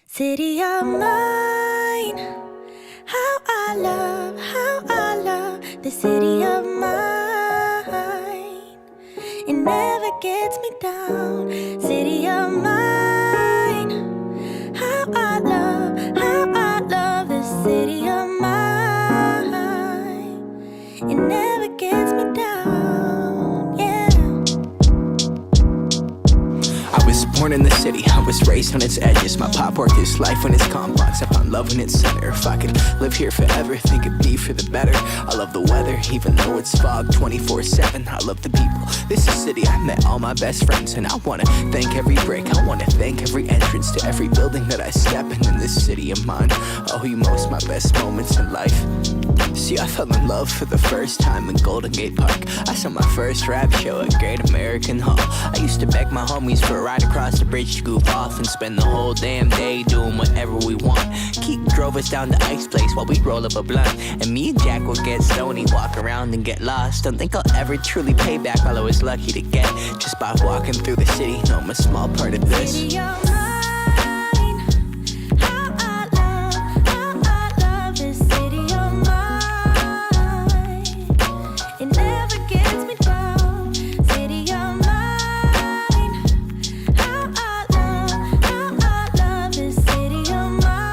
City of mine, how I love the city of mine. It never gets me down. City of mine, how I love the city of mine. It never gets me down, yeah. I was born in the city, I was raised on its edges. My pop worked his life in its complex. I found love in its center. If I could live here forever, think it'd be for the better. I love the weather, even though it's fog 24/7. I love the people. This is a city I met all my best friends, and I wanna thank every brick. I wanna thank every entrance to every building that I step in this city of mine. I owe you most my best moments in life. See, I fell in love for the first time in Golden Gate Park. I saw my first rap show at Great American Hall. I used to beg my homies for a ride across the bridge to goof off and spend the whole damn day doing whatever we want. Keith drove us down to Ike's place while we roll up a blunt, and me and Jack would get stoney, walk around and get lost. Don't think I'll ever truly pay back all I was lucky to get just by walking through the city. No, I'm a small part of this. City of mine, how I love this city of mine. It never gets me down. City of mine, how I love this city of mine.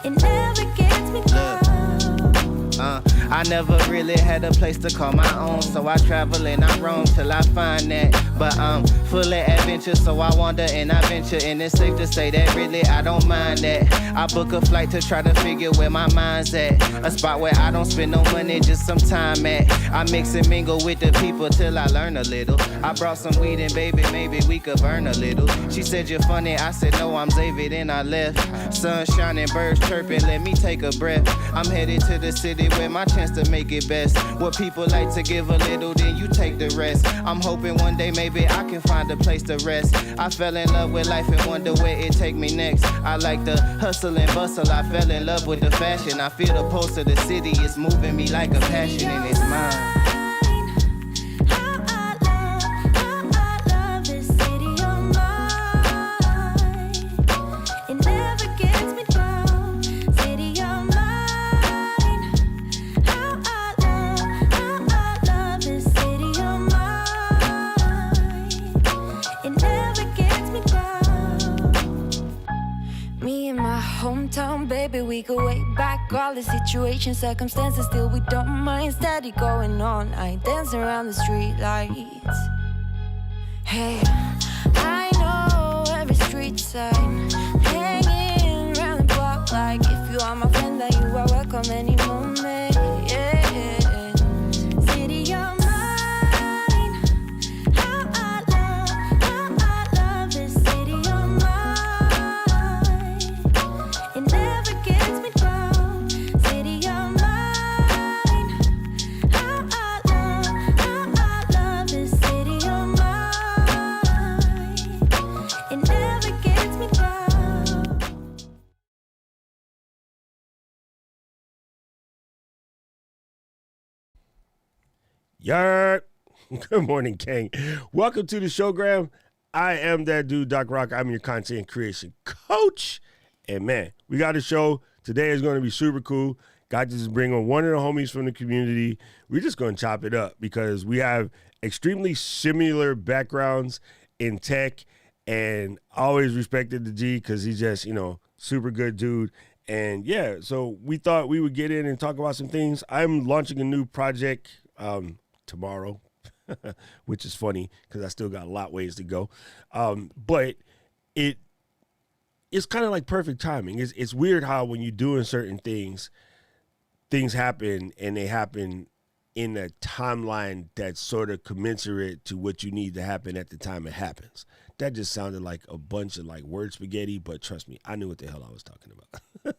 It never gets me down. I never really had a place to call my own, so I travel and I roam till I find that. But I'm full of adventure, so I wander and I venture, and it's safe to say that really I don't mind that. I book a flight to try to figure where my mind's at, a spot where I don't spend no money, just some time at. I mix and mingle with the people till I learn a little. I brought some weed and baby, maybe we could burn a little. She said you're funny, I said no, I'm Xavier, then I left. Sun shining, birds chirping, let me take a breath. I'm headed to the city where my chance to make it best. What people like to give a little, then you take the rest. I'm hoping one day maybe I can find a place to rest. I fell in love with life and wonder where it take me next. I like the hustle and bustle, I fell in love with the fashion. I feel the pulse of the city, it's moving me like a passion and it's mine. How I love this city of mine. It never gets me down. City of mine. How I love this city of mine. It never gets me down. Me and my hometown, baby, we go way back. All the situations, circumstances, still we don't mind. Steady going on, I dance around the street lights. Hey, I know every street sign, hanging around the block. Like if you are my friend, then you are welcome any moment. Yeah. City of mine, how I love this city of mine. It never gets me down. City of mine, how I love this city of mine. It never gets me down. Yarp. Good morning, King. Welcome to the showgram. I am that dude, Doc Rock. I'm your content creation coach. And man, we got a show. Today is going to be super cool. Got to just bring on one of the homies from the community. We're just going to chop it up because we have extremely similar backgrounds in tech. And I always respected the G because he's just, super good dude. And yeah, so we thought we would get in and talk about some things. I'm launching a new project tomorrow, which is funny because I still got a lot ways to go. But it's kind of like perfect timing. It's weird how when you're doing certain things happen and they happen in a timeline that's sort of commensurate to what you need to happen at the time it happens. That just sounded like a bunch of like word spaghetti, but trust me, I knew what the hell I was talking about.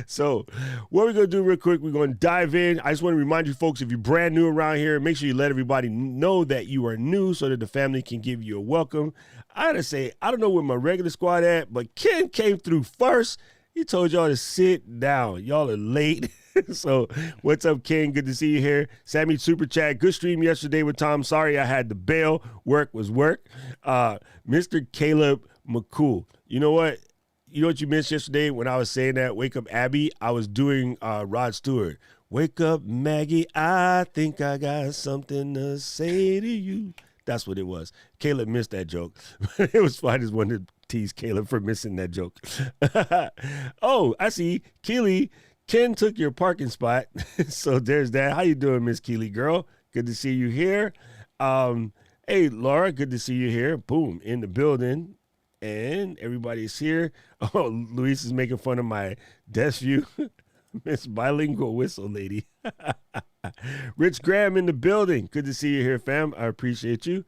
So what we're going to do real quick, we're going to dive in. I just want to remind you folks, if you're brand new around here, make sure you let everybody know that you are new so that the family can give you a welcome. I gotta say, I don't know where my regular squad at, but Ken came through first. He told y'all to sit down. Y'all are late. So what's up, Ken? Good to see you here. Sammy Super Chat. Good stream yesterday with Tom. Sorry I had to bail. Work was work. Mr. Caleb McCool. You know what? You know what you missed yesterday when I was saying that? Wake up, Abby. I was doing Rod Stewart. Wake up, Maggie. I think I got something to say to you. That's what it was. Caleb missed that joke. It was fine. I just wanted to tease Caleb for missing that joke. Oh, I see. Keely, Ken took your parking spot. So there's that. How you doing, Miss Keely, girl? Good to see you here. Hey, Laura, good to see you here. Boom, in the building. And everybody's here. Oh, Luis is making fun of my desk view. Miss Bilingual Whistle Lady. Rich Graham in the building. Good to see you here, fam. I appreciate you.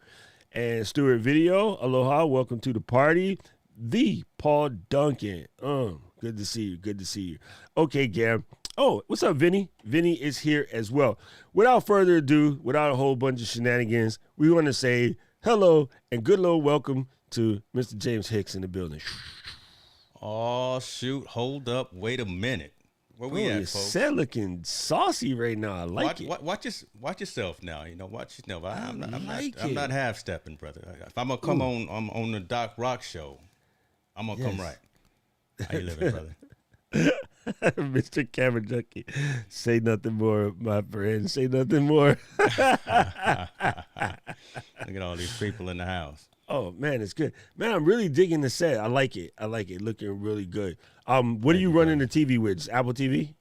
And Stuart Video, aloha. Welcome to the party. The Paul Duncan. Good to see you. Good to see you. Okay, Gam. Oh, what's up, Vinny? Vinny is here as well. Without further ado, without a whole bunch of shenanigans, we want to say hello and good little welcome to Mr. James Hicks in the building. Oh, shoot. Hold up. Wait a minute. Where we at, folks? Set looking saucy right now. I like it. Watch yourself now. You know, watch yourself. I'm it. not half stepping, brother. If I'm gonna come on the Doc Rock show, I'm gonna come right. How you living, brother? Mr. Camera Junkie, say nothing more, my friend. Say nothing more. Look at all these people in the house. Oh man, it's good. Man, I'm really digging the set. I like it. Looking really good. What are you running the TV with? Just Apple TV?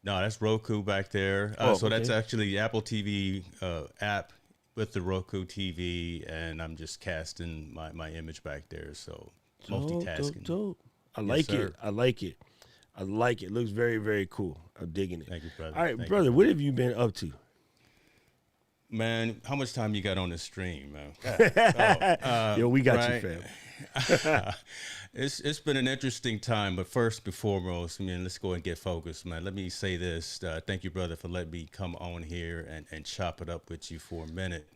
No, that's Roku back there. So okay. that's actually the Apple TV app with the Roku TV, and I'm just casting my image back there. So multitasking. Dope. I like it. I like it. It looks very, very cool. I'm digging it. Thank you, brother. All right, brother, what have you been up to? Man, how much time you got on this stream, man? Yo, we got you, fam. It's been an interesting time, but first and foremost, man, let's go and get focused, man. Let me say this. Thank you, brother, for letting me come on here and chop it up with you for a minute.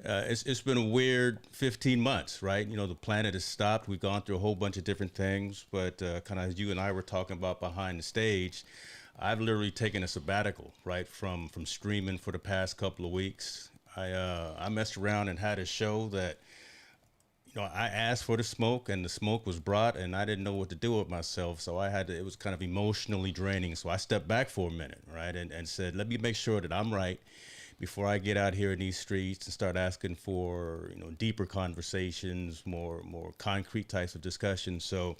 It's been a weird 15 months, right? You know, the planet has stopped. We've gone through a whole bunch of different things, but kind of as you and I were talking about behind the stage, I've literally taken a sabbatical, right, from streaming for the past couple of weeks. I messed around and had a show that, you know, I asked for the smoke and the smoke was brought and I didn't know what to do with myself. So it was kind of emotionally draining. So I stepped back for a minute, right, and said, let me make sure that I'm right before I get out here in these streets and start asking for, you know, deeper conversations, more concrete types of discussions. So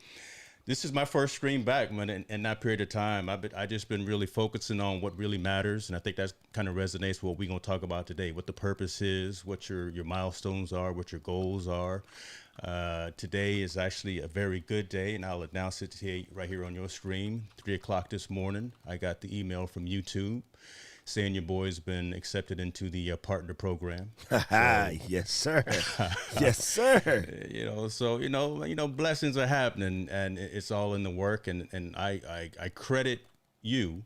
this is my first stream back, man, in that period of time. I just been really focusing on what really matters, and I think that kind of resonates with what we're going to talk about today, what the purpose is, what your milestones are, what your goals are. Today is actually a very good day, and I'll announce it today right here on your stream. 3 o'clock this morning, I got the email from YouTube saying your boy's been accepted into the partner program. Yes, sir. Yes, sir. You know, blessings are happening, and it's all in the work. And I credit you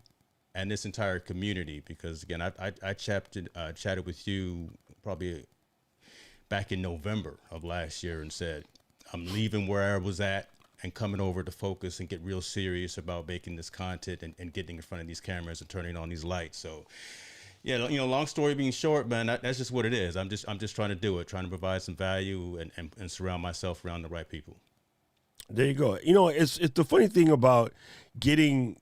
and this entire community because, again, I chatted with you probably back in November of last year and said, I'm leaving where I was at and coming over to focus and get real serious about making this content and getting in front of these cameras and turning on these lights. So, yeah, you know, long story being short, man, that's just what it is. I'm just trying to do it, trying to provide some value and surround myself around the right people. There you go. You know, it's the funny thing about getting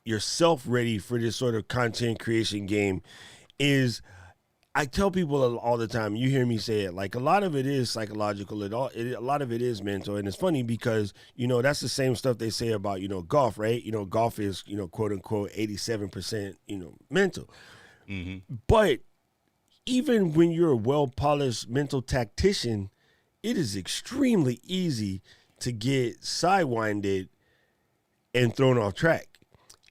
yourself ready for this sort of content creation game is I tell people all the time, you hear me say it, like a lot of it is psychological, a lot of it is mental. And it's funny because, you know, that's the same stuff they say about, you know, golf, right? You know, golf is, you know, quote unquote, 87%, you know, mental. Mm-hmm. But even when you're a well-polished mental tactician, it is extremely easy to get sidewinded and thrown off track.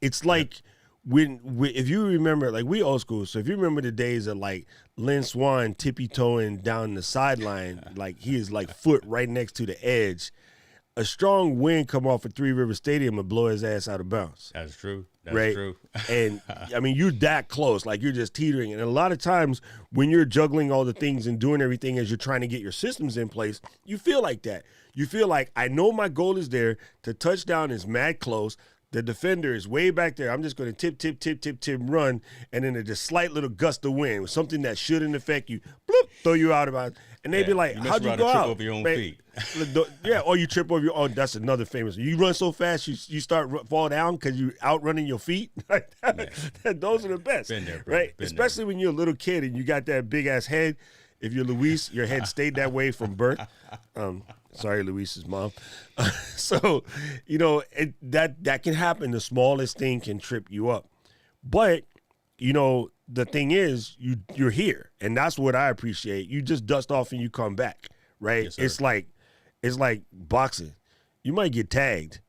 It's like, if you remember, like we old school, so if you remember the days of like Lynn Swan tippy-toeing down the sideline, like he is like foot right next to the edge, a strong wind come off at Three River Stadium and blow his ass out of bounds. That's true. That's right? true. And I mean, you're that close, like you're just teetering. And a lot of times when you're juggling all the things and doing everything as you're trying to get your systems in place, you feel like that. You feel like, I know my goal is there, to touchdown is mad close. The defender is way back there. I'm just going to tip, run, and then just slight little gust of wind, something that shouldn't affect you, bloop, throw you out about. And they be like, you mess how'd you around go and trip out? over your own Man, feet. Yeah, or you trip over your own. That's another famous. You run so fast, you start fall down because you outrunning your feet. Like those are the best, Been there, brother. right? Especially when you're a little kid and you got that big ass head. If you're Luis, your head stayed that way from birth. Sorry, Luis's mom. So, that can happen. The smallest thing can trip you up. But, the thing is, you're here, and that's what I appreciate. You just dust off and you come back, right? Yes, sir. It's like boxing. You might get tagged.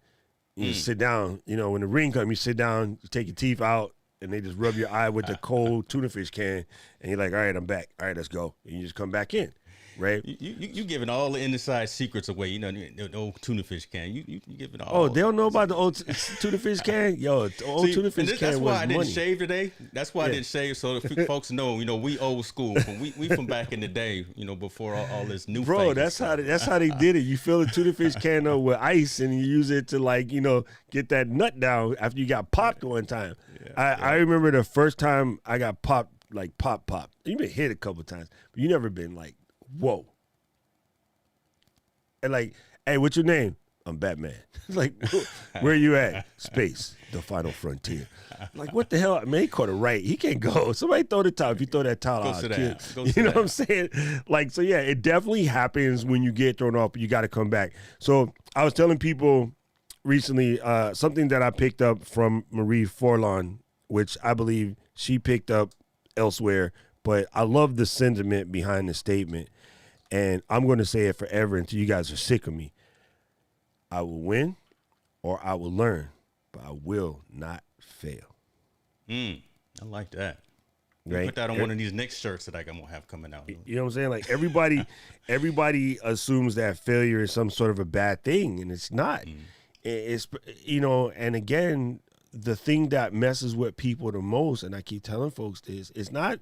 You sit down. When the ring comes, you sit down, you take your teeth out, and they just rub your eye with the cold tuna fish can, and you're like, all right, I'm back. All right, let's go. And you just come back in, right? You giving all the inside secrets away. The old tuna fish can. You giving all. Oh, they don't know about the old tuna fish can? Yo, the old tuna fish can that's was why I didn't money. shave today. That's why I didn't shave, so the folks know, we old school. We from back in the day, before all this new. Bro, that's how they did it. You fill a tuna fish can up with ice and you use it to get that nut down after you got popped one time. I remember the first time I got popped, like pop. You've been hit a couple times, but you never been like, whoa. And like, hey, what's your name? I'm Batman. Like, where you at? Space, the final frontier. Like, what the hell? Man, he caught it right. He can't go. Somebody throw the towel. If you throw that towel Go out, sit kid. down. You know what I'm saying? Like, so yeah, it definitely happens when you get thrown off. You got to come back. So I was telling people recently something that I picked up from Marie Forlon, which I believe she picked up elsewhere, but I love the sentiment behind the statement, and I'm going to say it forever until you guys are sick of me. I will win or I will learn, but I will not fail. I like that. Right? Put that on one of these next shirts that I'm going to have coming out. You know what I'm saying? Like everybody assumes that failure is some sort of a bad thing, and it's not. It's, and again, the thing that messes with people the most, and I keep telling folks this, it's not,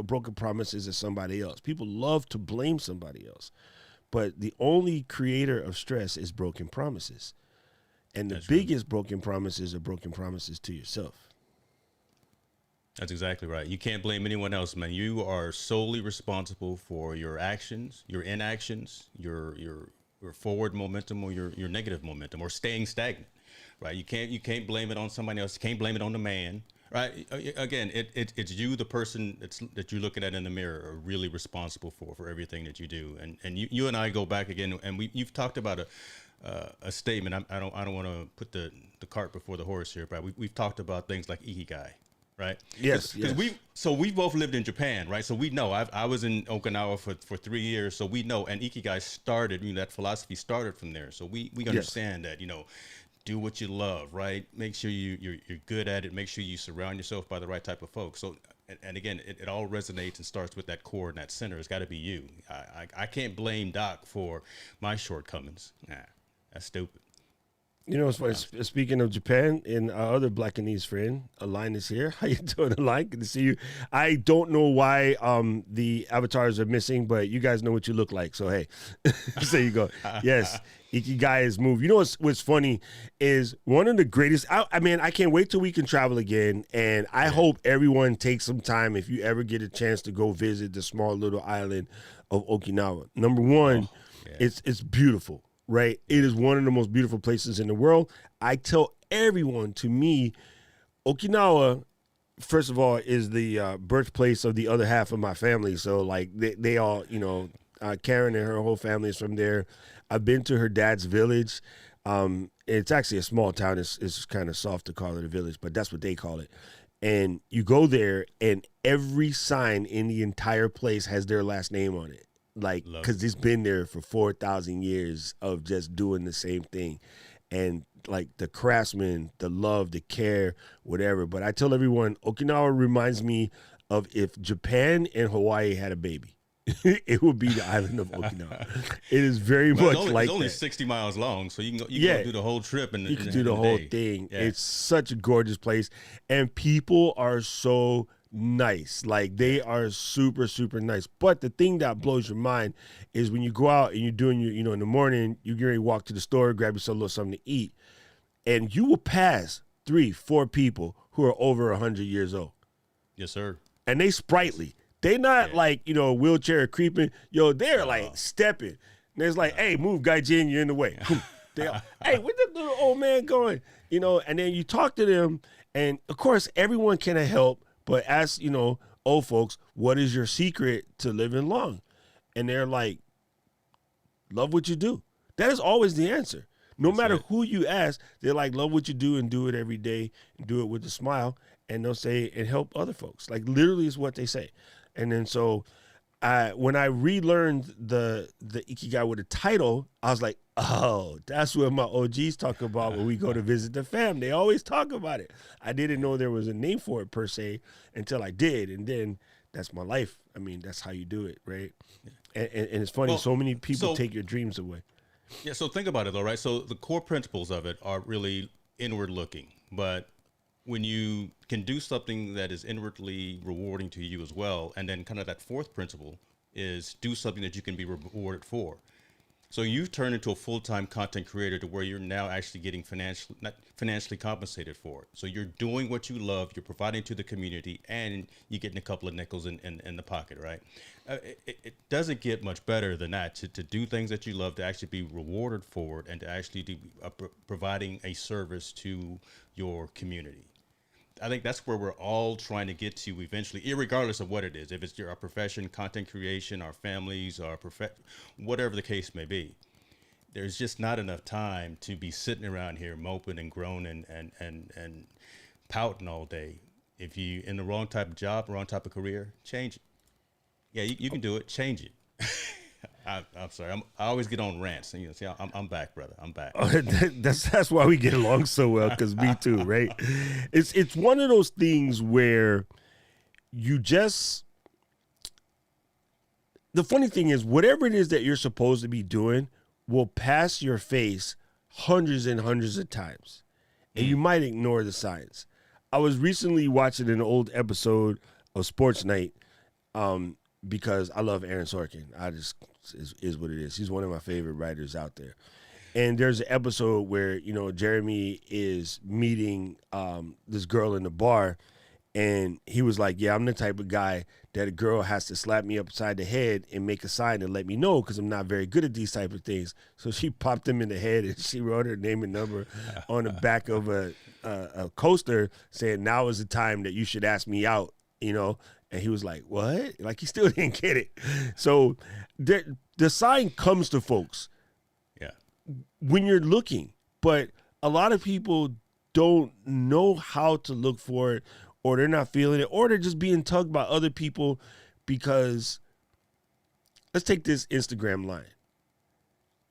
broken promises is somebody else. People love to blame somebody else. But the only creator of stress is broken promises. And the biggest broken promises are broken promises to yourself. That's exactly right. You can't blame anyone else, man. You are solely responsible for your actions, your inactions, your forward momentum or your negative momentum, or staying stagnant. Right? You can't blame it on somebody else. You can't blame it on the man. Right? Again, it's you, the person that you're looking at in the mirror, are really responsible for everything that you do. And you and I go back again, and you've talked about a statement. I don't want to put the cart before the horse here, but we've talked about things like ikigai. Right. Yes. Because we both lived in Japan, right? So we know. I was in Okinawa for 3 years, so we know. And ikigai started. That philosophy started from there. So we understand that. Do what you love, right? Make sure you're good at it. Make sure you surround yourself by the right type of folks. So, and again, it all resonates and starts with that core and that center. It's got to be you. I can't blame Doc for my shortcomings. Nah, that's stupid. It's funny. Speaking of Japan, and our other Blackanese friend, Aline, is here. How you doing, Aline? Good to see you. I don't know why the avatars are missing, but you guys know what you look like. So, hey, there you go. Yes, Ikigai is moved. What's funny is one of the greatest. I can't wait till we can travel again, and I hope everyone takes some time if you ever get a chance to go visit the small little island of Okinawa. Number one, it's beautiful. Right? It is one of the most beautiful places in the world. I tell everyone, to me, Okinawa, first of all, is the birthplace of the other half of my family. So, like, they all, Karen and her whole family is from there. I've been to her dad's village. It's actually a small town. It's kind of soft to call it a village, but that's what they call it. And you go there, and every sign in the entire place has their last name on it. Like, because it's been there for 4,000 years of just doing the same thing. And, like, the craftsmen, the love, the care, whatever. But I tell everyone, Okinawa reminds me of if Japan and Hawaii had a baby. It would be the island of Okinawa. It is very much it's only 60 miles long, so you can go do the whole trip. And you can do the whole thing. Yeah. It's such a gorgeous place. And people are so nice. Like, they are super, super nice. But the thing that blows your mind is when you go out and you're doing your, in the morning, you get ready to walk to the store, grab yourself a little something to eat, and you will pass 3-4 people who are over 100 years old. Yes, sir. And they sprightly. They not like, wheelchair creeping. Yo, they're like stepping. And it's like, hey, move, Guy Jin, you're in the way. They all, hey, where the little old man going? And then you talk to them, and of course, everyone can help, but ask, old folks, what is your secret to living long? And they're like, love what you do. That is always the answer. No matter who you ask, they're like, love what you do and do it every day and do it with a smile. And they'll say, and help other folks. Like, literally is what they say. And then so when I relearned the Ikigai with a title, I was like, oh, that's what my OGs talk about when we go to visit the fam. They always talk about it. I didn't know there was a name for it per se until I did. And then that's my life. I mean, that's how you do it, right? And it's funny, so many people take your dreams away. Yeah, so think about it, though, right? So the core principles of it are really inward looking. But when you can do something that is inwardly rewarding to you as well, and then kind of that fourth principle is do something that you can be rewarded for. So you've turned into a full-time content creator to where you're now actually getting not financially compensated for it. So you're doing what you love, you're providing to the community, and you're getting a couple of nickels in the pocket, right? It doesn't get much better than that, to do things that you love, to actually be rewarded for it, and to actually do providing a service to your community. I think that's where we're all trying to get to eventually, irregardless of what it is. If it's our profession, content creation, our families, whatever the case may be. There's just not enough time to be sitting around here moping and groaning and pouting all day. If you in the wrong type of job, wrong type of career, change it. Yeah, you can do it. Change it. I'm sorry. I always get on rants. And, see, I'm back, brother. I'm back. That's why we get along so well, because me too, right? It's one of those things where you just. The funny thing is, whatever it is that you're supposed to be doing will pass your face hundreds and hundreds of times, and you might ignore the signs. I was recently watching an old episode of Sports Night, because I love Aaron Sorkin. Is what it is. He's one of my favorite writers out there. And there's an episode where, Jeremy is meeting this girl in the bar, and he was like, yeah, I'm the type of guy that a girl has to slap me upside the head and make a sign and let me know, because I'm not very good at these type of things. So she popped him in the head, and she wrote her name and number on the back of a coaster saying, now is the time that you should ask me out, And he was like, what? Like, he still didn't get it. So the sign comes to folks when you're looking. But a lot of people don't know how to look for it, or they're not feeling it, or they're just being tugged by other people because let's take this Instagram line.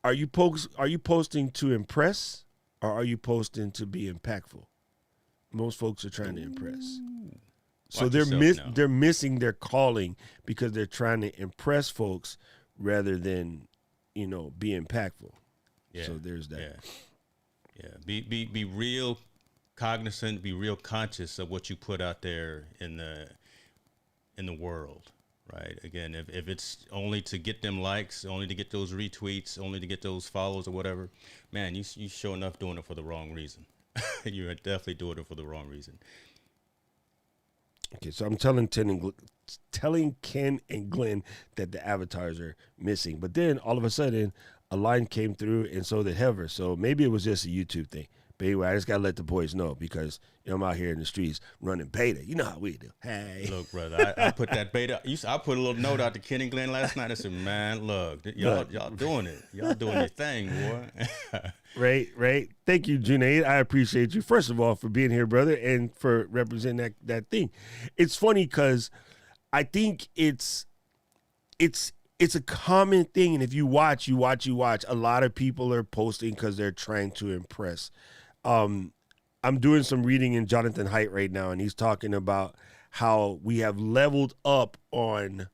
Are you posting to impress, or are you posting to be impactful? Most folks are trying to impress. So they're missing their calling because they're trying to impress folks rather than, be impactful. Yeah. So there's that. Yeah. Be real cognizant, be real conscious of what you put out there in the world, right? Again, if it's only to get them likes, only to get those retweets, only to get those follows or whatever, man, you sure enough doing it for the wrong reason. You're definitely doing it for the wrong reason. Okay, so I'm telling Ken and Glenn that the avatars are missing. But then all of a sudden, a line came through, and so did Heather. So maybe it was just a YouTube thing. But anyway, I just got to let the boys know because I'm out here in the streets running beta. You know how we do. Hey. Look, brother, I put that beta. I put a little note out to Ken and Glenn last night. I said, man, look, y'all doing it. Y'all doing your thing, boy. Right. Thank you, Junaid. I appreciate you, first of all, for being here, brother, and for representing that thing. It's funny because I think it's a common thing, and if you watch. A lot of people are posting because they're trying to impress. I'm doing some reading in Jonathan Haidt right now, and he's talking about how we have leveled up on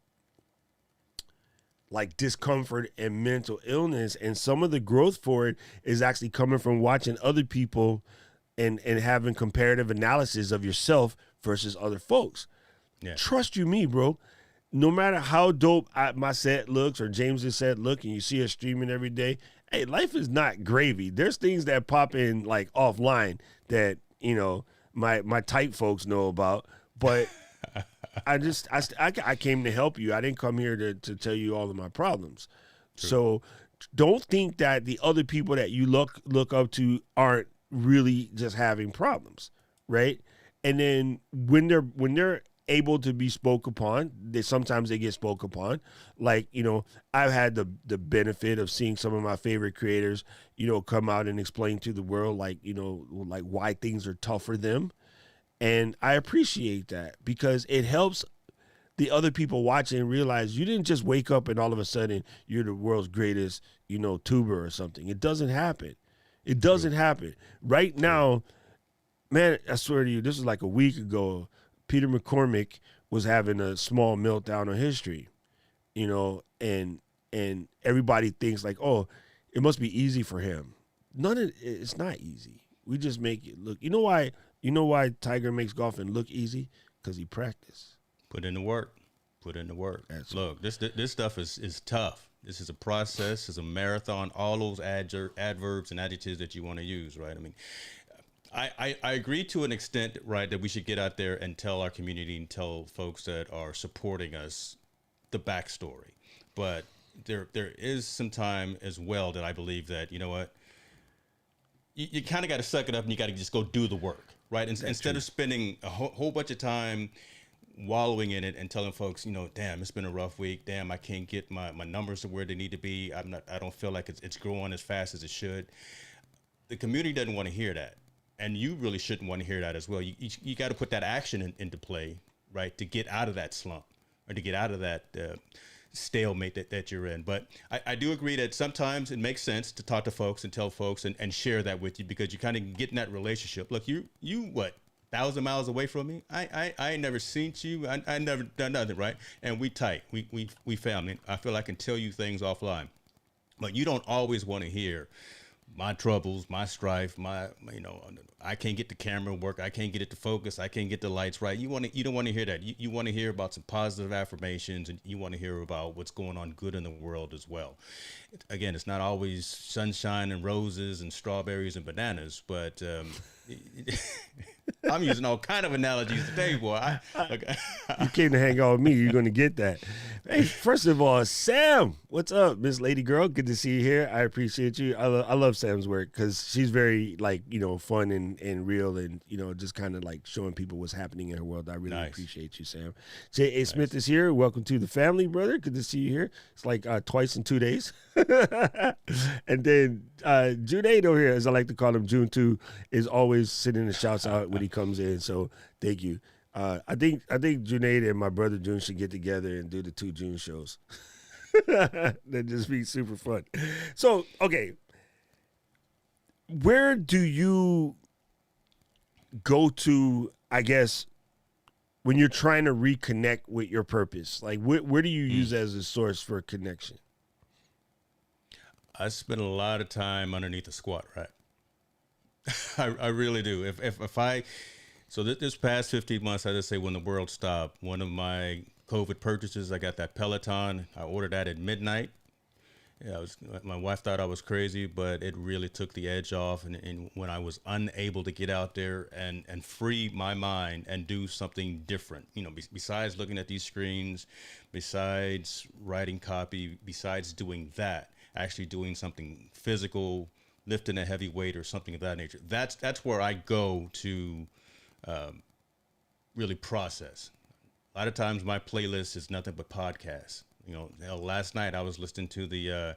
like discomfort and mental illness, and some of the growth for it is actually coming from watching other people and having comparative analysis of yourself versus other folks. Yeah. Trust you me, bro. No matter how dope my set looks or James's set look, and you see us streaming every day, hey, life is not gravy. There's things that pop in like offline that, my tight folks know about. But I came to help you. I didn't come here to tell you all of my problems. True. So don't think that the other people that you look up to aren't really just having problems, right? And then when they're able to be spoke upon, sometimes they get spoke upon. Like, I've had the benefit of seeing some of my favorite creators, come out and explain to the world, like why things are tough for them. And I appreciate that because it helps the other people watching realize you didn't just wake up and all of a sudden you're the world's greatest, tuber or something. It doesn't happen. It doesn't happen. Right now, man, I swear to you, this was like a week ago. Peter McCormick was having a small meltdown on history, and everybody thinks like, oh, it must be easy for him. It's not easy. We just make it look. You know why Tiger makes golfing look easy? Because he practiced. Put in the work. Look, this stuff is tough. This is a process. It's a marathon. All those adverbs and adjectives that you want to use, right? I mean, I agree to an extent, right, that we should get out there and tell our community and tell folks that are supporting us the backstory. But there is some time as well that I believe that, you know what, you kind of got to suck it up and you got to just go do the work, right? Instead of spending a whole bunch of time wallowing in it and telling folks, damn, it's been a rough week. Damn, I can't get my numbers to where they need to be. I don't feel like it's growing as fast as it should. The community doesn't want to hear that. And you really shouldn't want to hear that as well. You got to put that action into play, right, to get out of that slump or to get out of that stalemate that you're in. But I do agree that sometimes it makes sense to talk to folks and tell folks and share that with you because you kind of get in that relationship. Look, you what, 1,000 miles away from me? I ain't never seen you. I never done nothing, right? And we tight. We family. I feel I can tell you things offline. But you don't always want to hear my troubles, my strife, I can't get the camera work. I can't get it to focus. I can't get the lights right. You don't want to hear that. You want to hear about some positive affirmations, and you want to hear about what's going on good in the world as well. Again, it's not always sunshine and roses and strawberries and bananas, but I'm using all kind of analogies today, boy. You came to hang out with me. You're going to get that. Hey, first of all, Sam, what's up, Miss Lady Girl? Good to see you here. I appreciate you. I love Sam's work because she's very, fun and real and, just kind of like showing people what's happening in her world. I really appreciate you, Sam. J.A. Smith is here. Welcome to the family, brother. Good to see you here. It's like twice in 2 days. And then Junaid over here, as I like to call him, June 2, is always sending the shouts out when he comes in. So thank you. I think Junaid and my brother June should get together and do the 2 June shows. That'd just be super fun. So, okay. Where do you go to, I guess, when you're trying to reconnect with your purpose? Like, where do you use as a source for connection? I spend a lot of time underneath a squat rack. I really do. If I, so this past 15 months, I just say when the world stopped, one of my COVID purchases, I got that Peloton. I ordered that at midnight. Yeah, my wife thought I was crazy, but it really took the edge off. And when I was unable to get out there and free my mind and do something different, besides looking at these screens, besides writing copy, besides doing that, actually doing something physical, lifting a heavy weight or something of that nature. That's where I go to really process. A lot of times my playlist is nothing but podcasts. Last night I was listening to the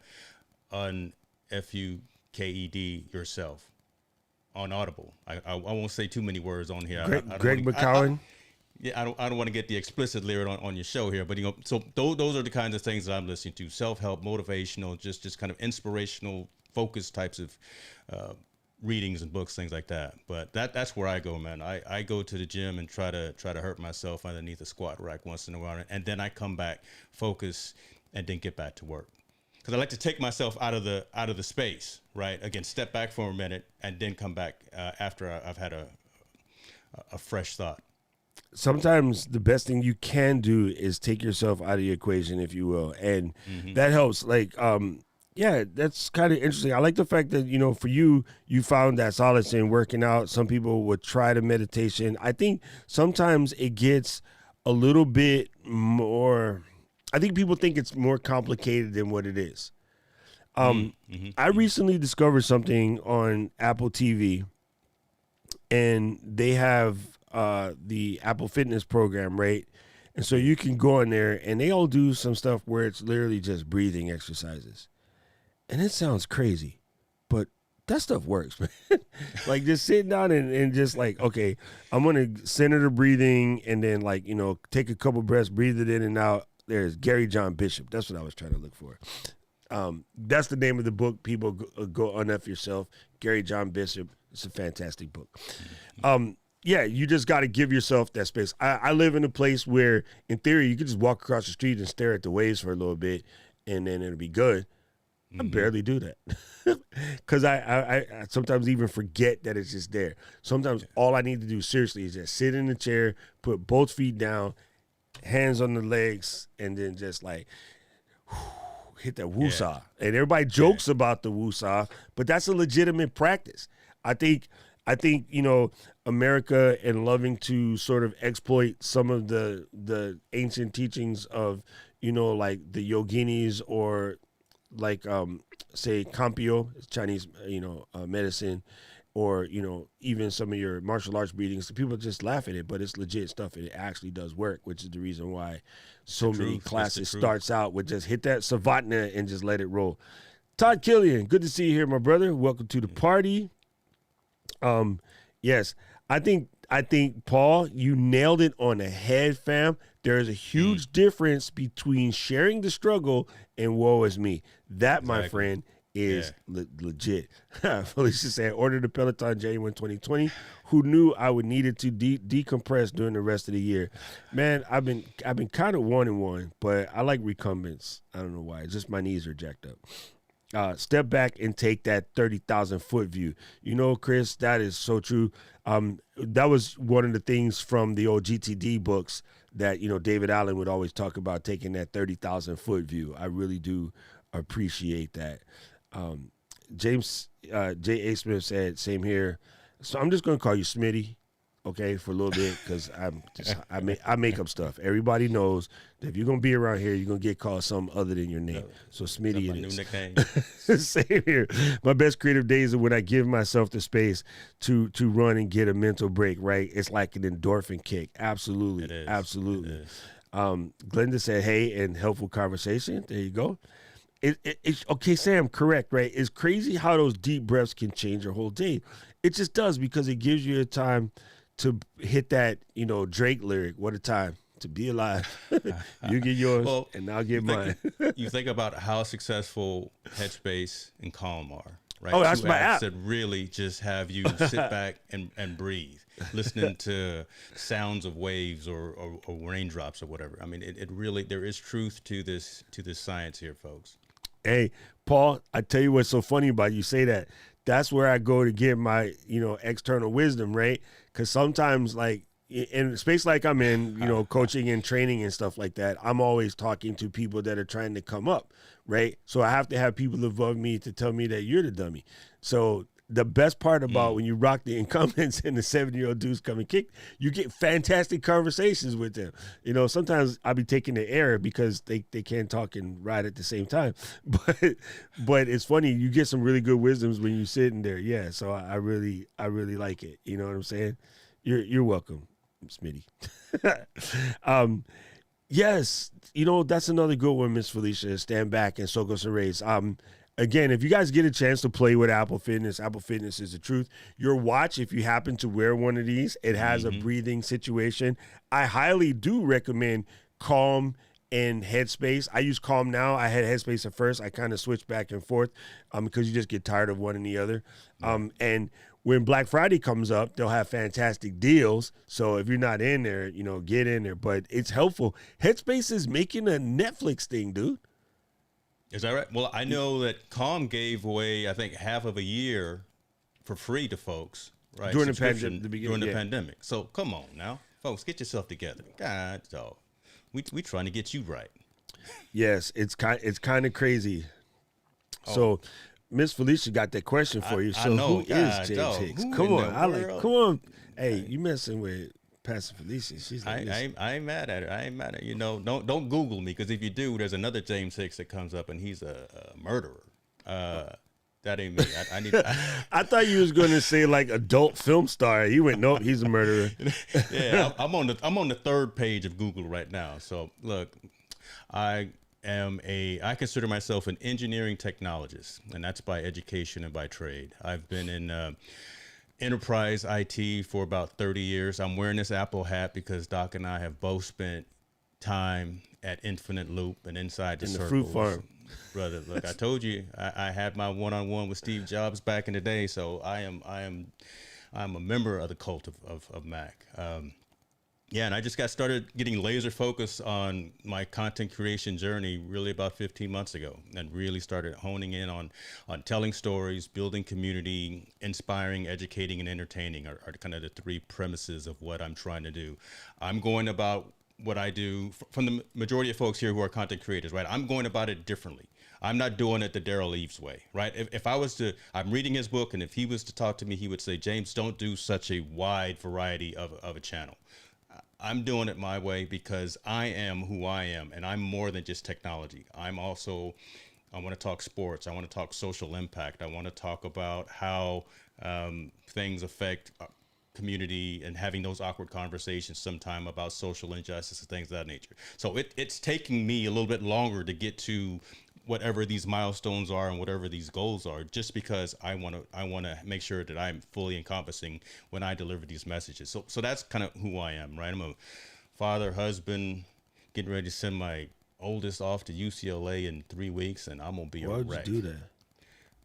Unfucked Yourself on Audible. I won't say too many words on here. Greg McCowan. Yeah, I don't want to get the explicit lyric on your show here, but so those are the kinds of things that I'm listening to: self-help, motivational, just kind of inspirational, focused types of readings and books, things like that. But that's where I go, man. I go to the gym and try to hurt myself underneath a squat rack once in a while, and then I come back, focus, and then get back to work. Because I like to take myself out of the space, right? Again, step back for a minute and then come back after I've had a fresh thought. Sometimes the best thing you can do is take yourself out of the equation, if you will, and that helps. Like, yeah, that's kind of interesting. I like the fact that, for you found that solace in working out. Some people would try the meditation. I think sometimes it gets a little bit more. I think people think it's more complicated than what it is. I recently discovered something on Apple TV, and they have the Apple Fitness program, right? And so you can go in there, and they all do some stuff where it's literally just breathing exercises. And it sounds crazy, but that stuff works, man. Like just sitting down and just like, okay, I'm going to center the breathing and then like, you know, take a couple breaths, breathe it in and out. There's Gary John Bishop. That's what I was trying to look for. That's the name of the book. People go Unearth Yourself. Gary John Bishop. It's a fantastic book. Yeah, you just got to give yourself that space. I live in a place where, in theory, you could just walk across the street and stare at the waves for a little bit, and then it'll be good. I barely do that because I sometimes even forget that it's just there. Sometimes all I need to do seriously is just sit in the chair, put both feet down, hands on the legs, and then just like hit that woosah. And everybody jokes about the woosah, but that's a legitimate practice. I think you know, America and loving to sort of exploit some of the ancient teachings of, you know, like the yoginis or like say Campio, Chinese, you know, medicine, or, you know, even some of your martial arts breathings. People just laugh at it, but it's legit stuff and it actually does work, which is the reason why so many classes starts out with just hit that savantna and just let it roll. Todd Killian, good to see you here, my brother. Welcome to the party. Yes, I think Paul, you nailed it on the head, fam. There is a huge difference between sharing the struggle and woe is me. That, my friend, is legit. Felicia said, ordered the Peloton January 2020. Who knew I would need it to decompress during the rest of the year? Man, I've been kind of wanting one, but I like recumbents. I don't know why. It's just my knees are jacked up. Step back and take that 30,000 foot view. You know, Chris, that is so true. That was one of the things from the old GTD books that, you know, David Allen would always talk about, taking that 30,000 foot view. I really do appreciate that. James J.A. Smith said, same here. So I'm just going to call you Smitty, okay, for a little bit, because I make up stuff. Everybody knows that if you're going to be around here, you're going to get called something other than your name. So Smitty it is. New nickname. Same here. My best creative days are when I give myself the space to run and get a mental break, right? It's like an endorphin kick. Absolutely. It is. Absolutely. It is. Glenda said, hey, and helpful conversation. There you go. It's okay, Sam, correct, right? It's crazy how those deep breaths can change your whole day. It just does, because it gives you a time to hit that, you know, Drake lyric, what a time to be alive. You get yours, and I'll get mine. You think about how successful Headspace and Calm are, right? Oh, that's my app. That really just have you sit back and breathe, listening to sounds of waves or raindrops or whatever. I mean, it really, there is truth to this science here, folks. Hey, Paul, I tell you what's so funny about you say that. That's where I go to get my, you know, external wisdom, right? Because sometimes, like, in a space like I'm in, you know, coaching and training and stuff like that, I'm always talking to people that are trying to come up, right? So I have to have people above me to tell me that you're the dummy. So the best part about when you rock the incumbents and the 70-year-old dudes come and kick, you get fantastic conversations with them. You know, sometimes I'll be taking the air because they can't talk and ride at the same time. But it's funny, you get some really good wisdoms when you sit in there. Yeah, so I really like it. You know what I'm saying? You're welcome, Smitty. Yes, you know, that's another good one, Miss Felicia. Stand back and so goes the race. Again, if you guys get a chance to play with Apple Fitness is the truth. Your watch, if you happen to wear one of these, it has a breathing situation. I highly do recommend Calm and Headspace. I use Calm now. I had Headspace at first. I kind of switched back and forth because you just get tired of one and the other. And when Black Friday comes up, they'll have fantastic deals. So if you're not in there, you know, get in there. But it's helpful. Headspace is making a Netflix thing, dude. Is that right? Well, I know that Calm gave away, I think, half of a year for free to folks, right? During the pandemic. So come on now, folks, get yourself together. God, dog. We trying to get you right. Yes, it's kind of crazy. So Miss Felicia got that question for you. So who is James Hicks? Come on. Come on. Hey, you messing with Pastor Felicia, she's I, like, listen, I ain't mad at it. I ain't mad at it. You know. Don't Google me, because if you do, there's another James Hicks that comes up, and he's a murderer. That ain't me. I need. I thought you was going to say like adult film star. You went, nope, he's a murderer. Yeah, I'm on the third page of Google right now. So look, I consider myself an engineering technologist, and that's by education and by trade. I've been in enterprise IT for about 30 years. I'm wearing this Apple hat because Doc and I have both spent time at Infinite Loop and inside the In the circles. fruit farm. Brother, look, I told you I had my one-on-one with Steve Jobs back in the day, so I'm a member of the cult of Mac. Yeah, and I just got started getting laser focused on my content creation journey really about 15 months ago, and really started honing in on telling stories, building community, inspiring, educating, and entertaining are kind of the three premises of what I'm trying to do. I'm going about what I do from the majority of folks here who are content creators, right? I'm going about it differently. I'm not doing it the Daryl Eves way, right? If I was to, I'm reading his book, and if he was to talk to me, he would say, James, don't do such a wide variety of a channel. I'm doing it my way because I am who I am, and I'm more than just technology. I want to talk sports. I want to talk social impact. I want to talk about how things affect community, and having those awkward conversations sometime about social injustice and things of that nature. So it's taking me a little bit longer to get to whatever these milestones are and whatever these goals are, just because I want to make sure that I'm fully encompassing when I deliver these messages. So that's kind of who I am, right? I'm a father, husband, getting ready to send my oldest off to UCLA in 3 weeks, and I'm gonna be a wreck. Why'd you do that?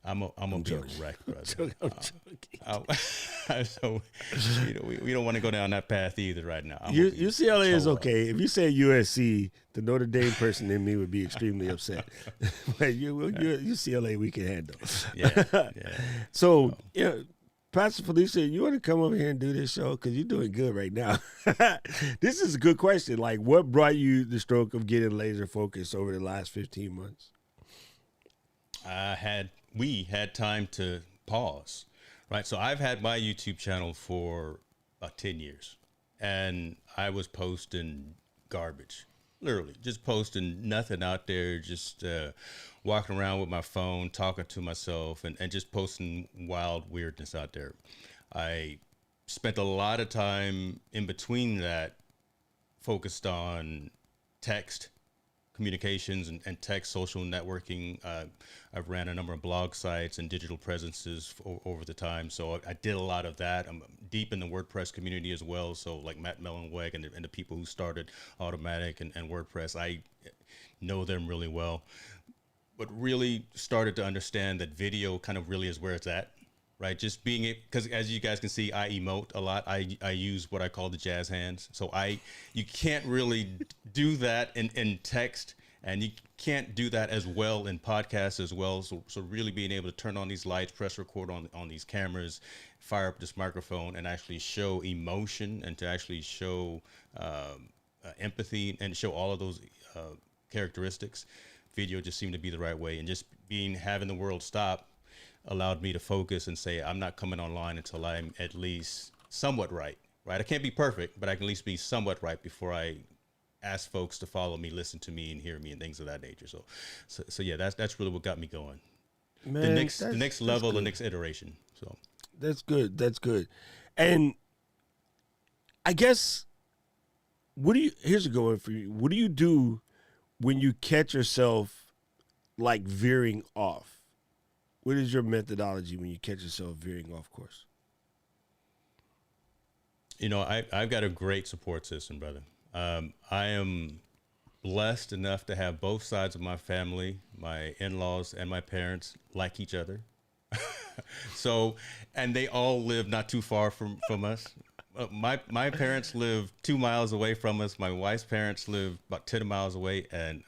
I'm gonna be a wreck, brother. I'm joking. So we don't want to go down that path either right now. UCLA is okay. If you say USC, the Notre Dame person in me would be extremely upset. But UCLA, we can handle. Yeah. So, Pastor Felicia, you want to come over here and do this show? Because you're doing good right now. This is a good question. Like, what brought you the stroke of getting laser focused over the last 15 months? We had time to pause, right? So I've had my YouTube channel for about 10 years, and I was posting garbage, literally just posting nothing out there, just walking around with my phone, talking to myself, and just posting wild weirdness out there. I spent a lot of time in between that focused on text communications and tech, social networking. I've ran a number of blog sites and digital presences over the time. So I did a lot of that. I'm deep in the WordPress community as well. So like Matt Mellenweg and the people who started Automatic and WordPress, I know them really well. But really started to understand that video kind of really is where it's at. Right, just being it, because as you guys can see, I emote a lot. I use what I call the jazz hands. So you can't really do that in text, and you can't do that as well in podcasts as well. So really being able to turn on these lights, press record on these cameras, fire up this microphone, and actually show emotion, and to actually show empathy, and show all of those characteristics. Video just seemed to be the right way, and just having the world stop allowed me to focus and say, I'm not coming online until I'm at least somewhat right? I can't be perfect, but I can at least be somewhat right before I ask folks to follow me, listen to me, and hear me, and things of that nature. So yeah, that's really what got me going. Man, the next level, the next iteration. So that's good. And I guess, here's a good one for you. What do you do when you catch yourself like veering off? What is your methodology when you catch yourself veering off course? I've got a great support system, brother. I am blessed enough to have both sides of my family, my in-laws and my parents, like each other. So, and they all live not too far from us. My parents live 2 miles away from us. My wife's parents live about 10 miles away, and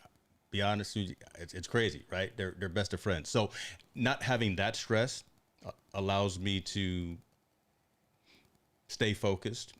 be honest with you, it's crazy, right? They're best of friends. So not having that stress allows me to stay focused.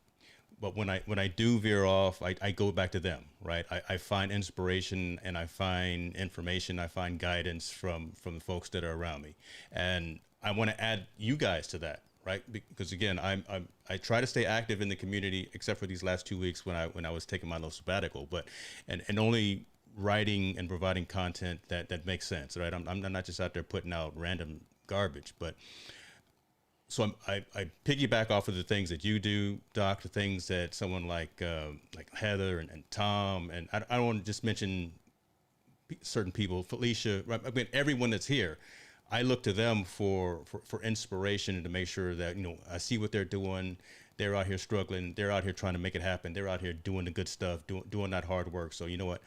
But when I do veer off, I go back to them, right? I find inspiration, and I find information, I find guidance from the folks that are around me. And I want to add you guys to that, right? Because again, I try to stay active in the community, except for these last 2 weeks when I was taking my little sabbatical, but and only writing and providing content that makes sense, right? I'm not just out there putting out random garbage, but so I piggyback off of the things that you do, Doc, the things that someone like Heather and Tom, and I don't want to just mention certain people, Felicia, right? I mean, everyone that's here, I look to them for inspiration and to make sure that, you know, I see what they're doing. They're out here struggling. They're out here trying to make it happen. They're out here doing the good stuff, doing that hard work. So you know what?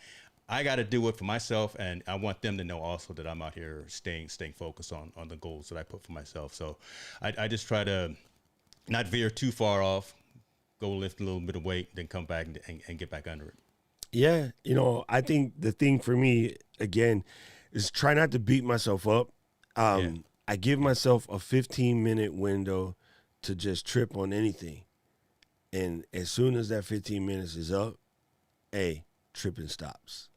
I got to do it for myself, and I want them to know also that I'm out here staying focused on the goals that I put for myself. So I just try to not veer too far off, go lift a little bit of weight, then come back and get back under it. Yeah, you know, I think the thing for me, again, is try not to beat myself up. I give myself a 15-minute window to just trip on anything. And as soon as that 15 minutes is up, tripping stops.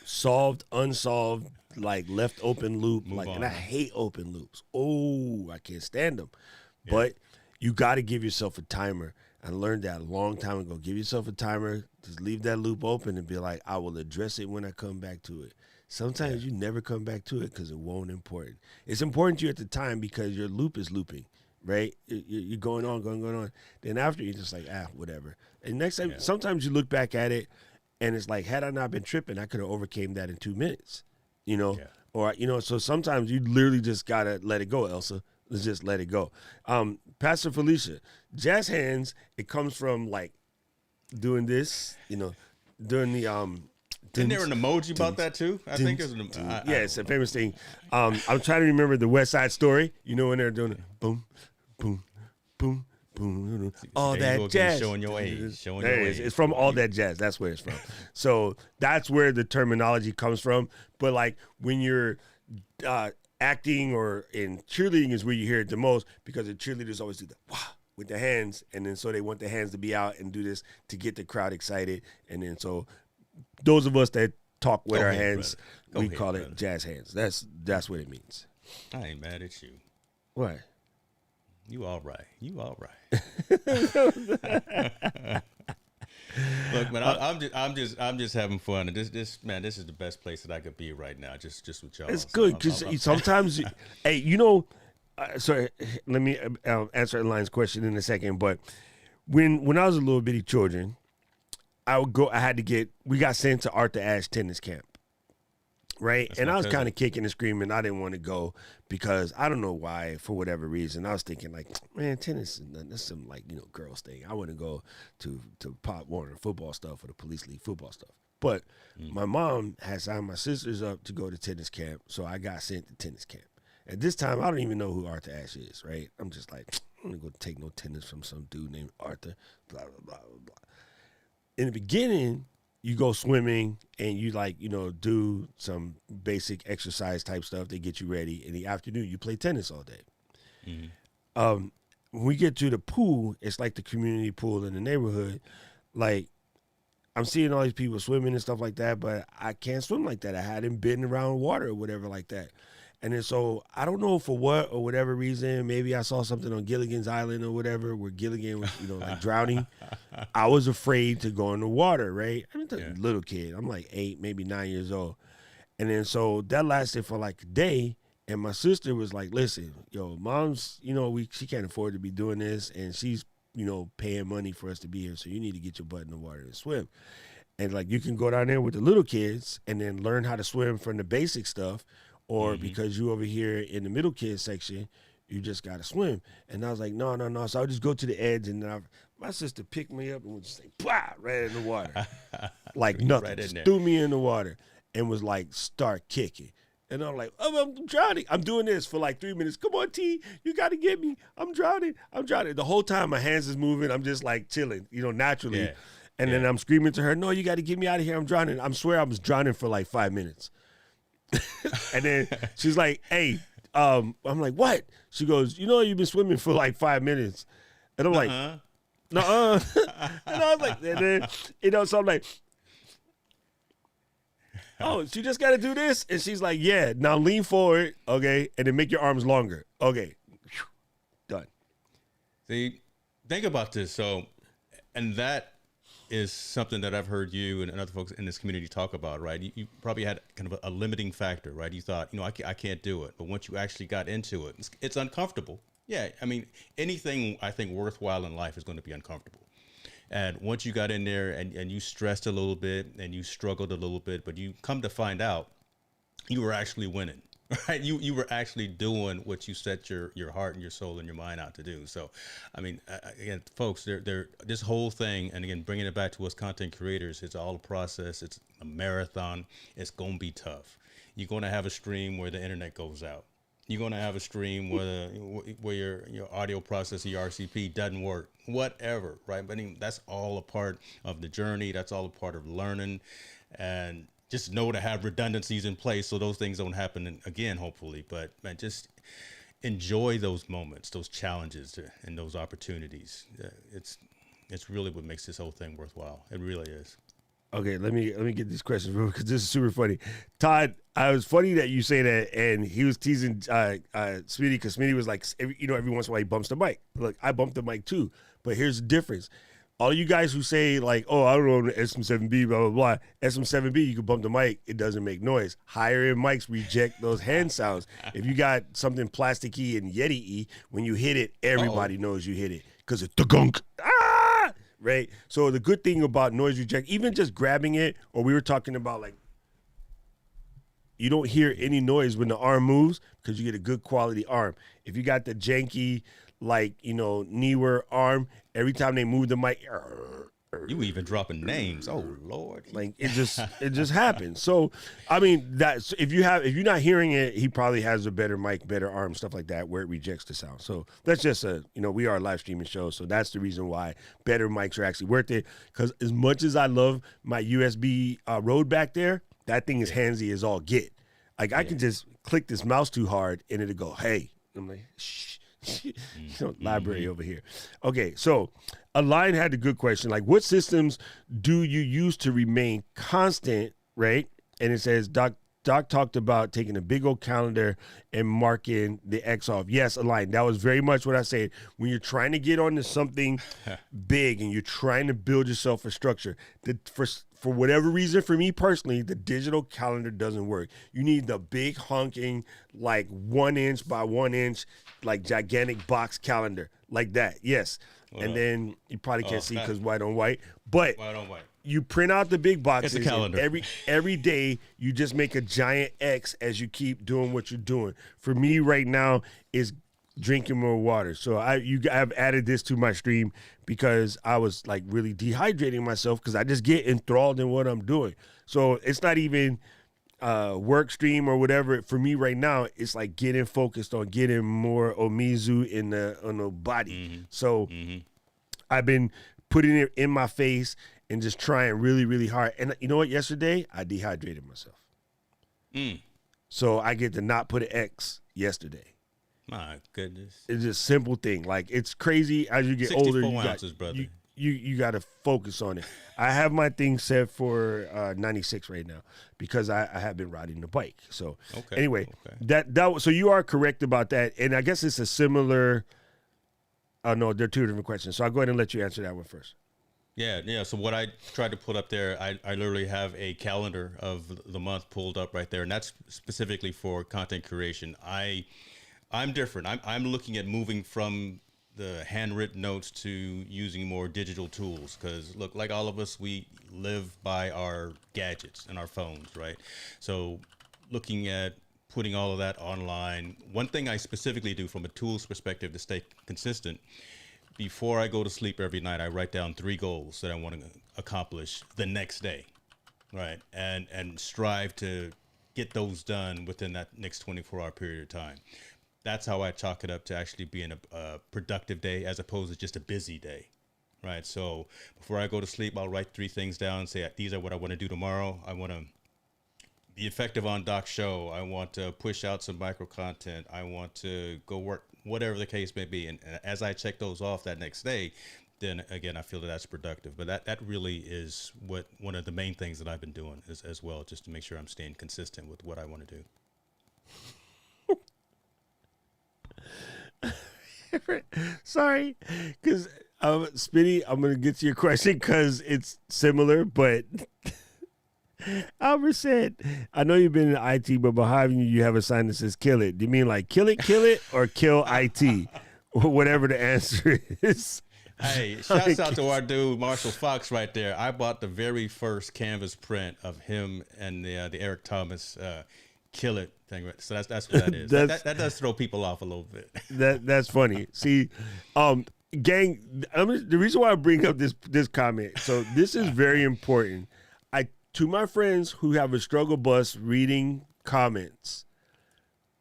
Solved, unsolved, like left open loop. Move on. And I hate open loops. Oh, I can't stand them. Yeah. But you got to give yourself a timer. I learned that a long time ago. Give yourself a timer. Just leave that loop open and be like, I will address it when I come back to it. Sometimes you never come back to it because it won't important. It's important to you at the time because your loop is looping, right? You're going on. Then after, you're just like, whatever. And next time, sometimes you look back at it, and it's like, had I not been tripping, I could have overcame that in 2 minutes, you know? Yeah. Or, you know, so sometimes you literally just got to let it go, Elsa. Let's just let it go. Pastor Felicia, jazz hands, it comes from, like, doing this, you know, doing the Isn't there an emoji about that too? I think there's an yeah, it's a famous thing. I'm trying to remember the West Side Story. You know when they're doing it, boom, boom, boom, boom. All that jazz. Showing your age. It's from All That Jazz. That's where it's from. So that's where the terminology comes from. But like when you're acting or in cheerleading is where you hear it the most because the cheerleaders always do the wah with the hands, and then so they want the hands to be out and do this to get the crowd excited, and then so those of us that talk with our hands, we call it jazz hands. That's what it means. I ain't mad at you. What? You all right. Look, man, I'm just having fun, and this is the best place that I could be right now, just with y'all. It's good because sometimes, hey, you know, sorry, let me answer Elaine's question in a second. But when I was a little bitty children, we got sent to Arthur Ashe tennis camp. Right. That's and I was kind of kicking and screaming. I didn't want to go because I don't know why, for whatever reason. I was thinking like, man, tennis is nothing. That's some like, you know, girls thing. I want to go to Pop Warner football stuff or the police league football stuff. But my mom had signed my sisters up to go to tennis camp. So I got sent to tennis camp. At this time, I don't even know who Arthur Ashe is. Right. I'm just like, I'm going to go take no tennis from some dude named Arthur, blah, blah, blah, blah, blah. In the beginning, you go swimming and you like, you know, do some basic exercise type stuff. They get you ready. In the afternoon, you play tennis all day. Mm-hmm. When we get to the pool, it's like the community pool in the neighborhood. Like, I'm seeing all these people swimming and stuff like that, but I can't swim like that. I hadn't been around water or whatever like that. And then so I don't know for what or whatever reason, maybe I saw something on Gilligan's Island or whatever where Gilligan was, you know, like drowning. I was afraid to go in the water, right? I'm a little kid. I'm like 8, maybe 9 years old. And then so that lasted for like a day. And my sister was like, listen, yo, mom's, you know, she can't afford to be doing this. And she's, you know, paying money for us to be here. So you need to get your butt in the water and swim. And like you can go down there with the little kids and then learn how to swim from the basic stuff. Or because you over here in the middle kids section, you just got to swim. And I was like, no. So I would just go to the edge, and then my sister picked me up and would just say, bah, right in the water. Like nothing. Right just threw me in the water and was like, start kicking. And I'm like, oh, I'm drowning. I'm doing this for like 3 minutes. Come on, T, you got to get me. I'm drowning. The whole time my hands is moving. I'm just like chilling, you know, naturally. Yeah. And then I'm screaming to her, no, you got to get me out of here. I'm drowning. I swear I was drowning for like 5 minutes. And then she's like, hey, I'm like, what? She goes, you know, you've been swimming for like 5 minutes. And I'm like, nuh-uh. And I was like, and then, you know, so I'm like, oh, she just got to do this? And she's like, yeah, now lean forward, okay, and then make your arms longer. Okay, done. See, think about this. So, and that is something that I've heard you and other folks in this community talk about, right? You probably had kind of a limiting factor, right? You thought, I can't do it. But once you actually got into it, it's uncomfortable. Yeah. I mean, anything I think worthwhile in life is going to be uncomfortable. And once you got in there and you stressed a little bit and you struggled a little bit, but you come to find out you were actually winning, right? You were actually doing what you set your heart and your soul and your mind out to do. So, I mean, again, folks, they're this whole thing, and again, bringing it back to us content creators, it's all a process. It's a marathon. It's gonna be tough. You're gonna have a stream where the internet goes out. You're gonna have a stream where your audio processor, your RCP doesn't work. Whatever, right? But I mean, that's all a part of the journey. That's all a part of learning, and just know to have redundancies in place so those things don't happen again, hopefully. But man, just enjoy those moments, those challenges, and those opportunities. It's really what makes this whole thing worthwhile. It really is. Okay, let me get these questions real because this is super funny. Todd, I was funny that you say that, and he was teasing Smitty because Smitty was like, every once in a while he bumps the mic. Look, I bumped the mic too, but here's the difference. All you guys who say like, oh, I don't know, SM7B, blah, blah, blah. SM7B, you can bump the mic. It doesn't make noise. Higher end mics reject those hand sounds. If you got something plasticky and Yeti-y, when you hit it, everybody knows you hit it because it's the gunk. Ah! Right? So the good thing about noise reject, even just grabbing it, or we were talking about like, you don't hear any noise when the arm moves because you get a good quality arm. If you got the janky, like, newer arm, every time they move the mic, You even dropping names. Oh Lord. like it just happens. So I mean, that's if you're not hearing it, he probably has a better mic, better arm, stuff like that, where it rejects the sound. So that's just we are a live streaming show, so that's the reason why better mics are actually worth it. Because as much as I love my USB Rode back there, that thing is handsy as all get. Like I can just click this mouse too hard and it'll go, hey. I'm like, shh. Library over here. Okay, so Align had a good question. Like, what systems do you use to remain constant, right? And it says, Doc talked about taking a big old calendar and marking the X off. Yes, Align. That was very much what I said. When you're trying to get onto something big and you're trying to build yourself a structure, for whatever reason, for me personally, the digital calendar doesn't work. You need the big honking, like 1 inch by 1 inch, like gigantic box calendar, like that. Yes. And then you probably can't see because white on white. But White on white. you print out the big boxes. It's a calendar. Every day you just make a giant X as you keep doing what you're doing. For me right now is drinking more water. So I've added this to my stream because I was like really dehydrating myself because I just get enthralled in what I'm doing. So it's not even work stream or whatever. For me right now, it's like getting focused on getting more omizu on the body. Mm-hmm. So I've been putting it in my face and just trying really, really hard. And you know what? Yesterday, I dehydrated myself. So I get to not put an X yesterday. My goodness. It's just a simple thing. Like, it's crazy as you get older. 64 ounces, brother. You got to focus on it. I have my thing set for 96 right now because I have been riding the bike. So anyway, so you are correct about that. And I guess it's a similar. Oh no, they're two different questions. So I'll go ahead and let you answer that one first. Yeah. So what I tried to put up there, I literally have a calendar of the month pulled up right there, and that's specifically for content creation. I'm different. I'm looking at moving from the handwritten notes to using more digital tools because, look, like all of us, we live by our gadgets and our phones, right? So looking at putting all of that online, one thing I specifically do from a tools perspective to stay consistent, before I go to sleep every night, I write down 3 goals that I want to accomplish the next day, right? And strive to get those done within that next 24-hour period of time. That's how I chalk it up to actually being a productive day as opposed to just a busy day, right? So before I go to sleep, I'll write 3 things down and say, these are what I want to do tomorrow. I want to be effective on Doc's show. I want to push out some micro content. I want to go work, whatever the case may be. And as I check those off that next day, then again, I feel that's productive. But that really is one of the main things that I've been doing as well, just to make sure I'm staying consistent with what I want to do. Sorry, because Spinny, I'm gonna get to your question because it's similar, but Albert said, "I know you've been in IT, but behind you have a sign that says kill it. Do you mean like kill it, or kill IT, or whatever the answer is?" Hey, shouts out to our dude Marshall Fox right there. I bought the very first canvas print of him and the Eric Thomas "Kill It" thing. So that's what that is. That does throw people off a little bit. That's funny. See, gang, the reason why I bring up this comment. So this is very important. To my friends who have a struggle bus reading comments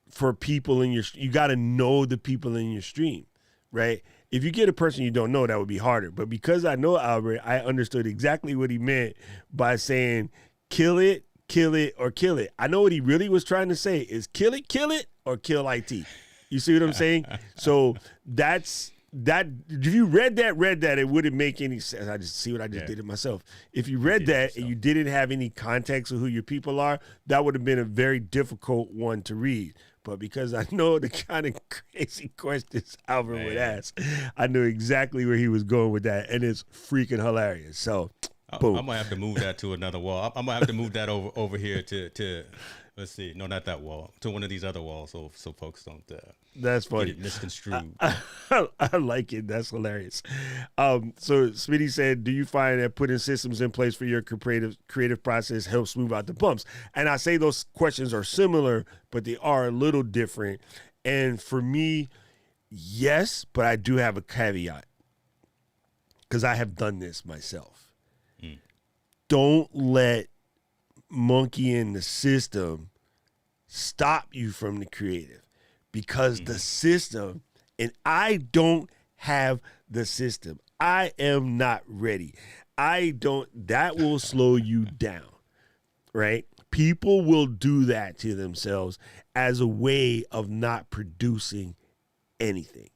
for people in you got to know the people in your stream, right? If you get a person you don't know, that would be harder. But because I know Albert, I understood exactly what he meant by saying kill it, or kill it. I know what he really was trying to say is kill it, or kill IT. You see what I'm saying? So that's that. If you read that, it wouldn't make any sense. I just see what I just did it myself. If you read that and you didn't have any context of who your people are, that would have been a very difficult one to read. But because I know the kind of crazy questions Albert would ask, I knew exactly where he was going with that, and it's freaking hilarious. So, boom. I'm gonna have to move that to another wall. I'm gonna have to move that over here to let's see, no, not that wall, to one of these other walls, so folks don't. That's funny. Get it misconstrued. I like it. That's hilarious. So Smitty said, do you find that putting systems in place for your creative process helps smooth out the bumps? And I say those questions are similar, but they are a little different. And for me, yes, but I do have a caveat because I have done this myself. Don't let monkey in the system stop you from the creative. Because the system, and I don't have the system. I am not ready. That will slow you down, right? People will do that to themselves as a way of not producing anything.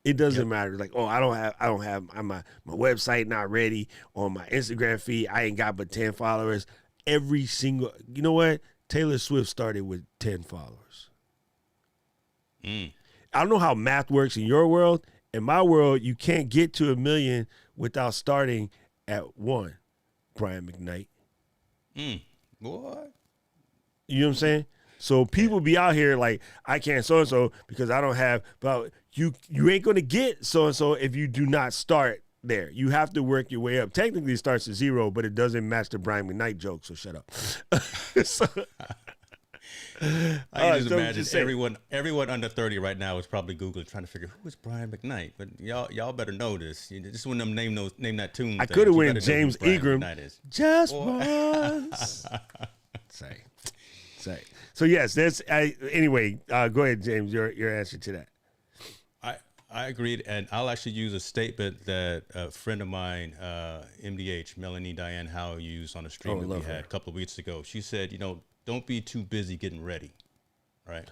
It doesn't matter. Like, oh, I don't have my website not ready, or my Instagram feed, I ain't got but 10 followers. You know what? Taylor Swift started with 10 followers. I don't know how math works in your world. In my world, you can't get to 1 million without starting at 1. Brian McKnight. What? You know what I'm saying? So people be out here like, I can't so-and-so because I don't have, but you ain't going to get so-and-so if you do not start there. You have to work your way up. Technically, it starts at 0, but it doesn't match the Brian McKnight joke, so shut up. I can just imagine everyone under 30 right now is probably Googling trying to figure who is Brian McKnight. But y'all better know this. Just when them name that tune. I could have went James Ingram. Just once. Say. So yes, that's anyway. Go ahead, James. Your answer to that. I agreed, and I'll actually use a statement that a friend of mine, MDH, Melanie Diane Howe, used on a stream that we had a couple of weeks ago. She said, don't be too busy getting ready, right?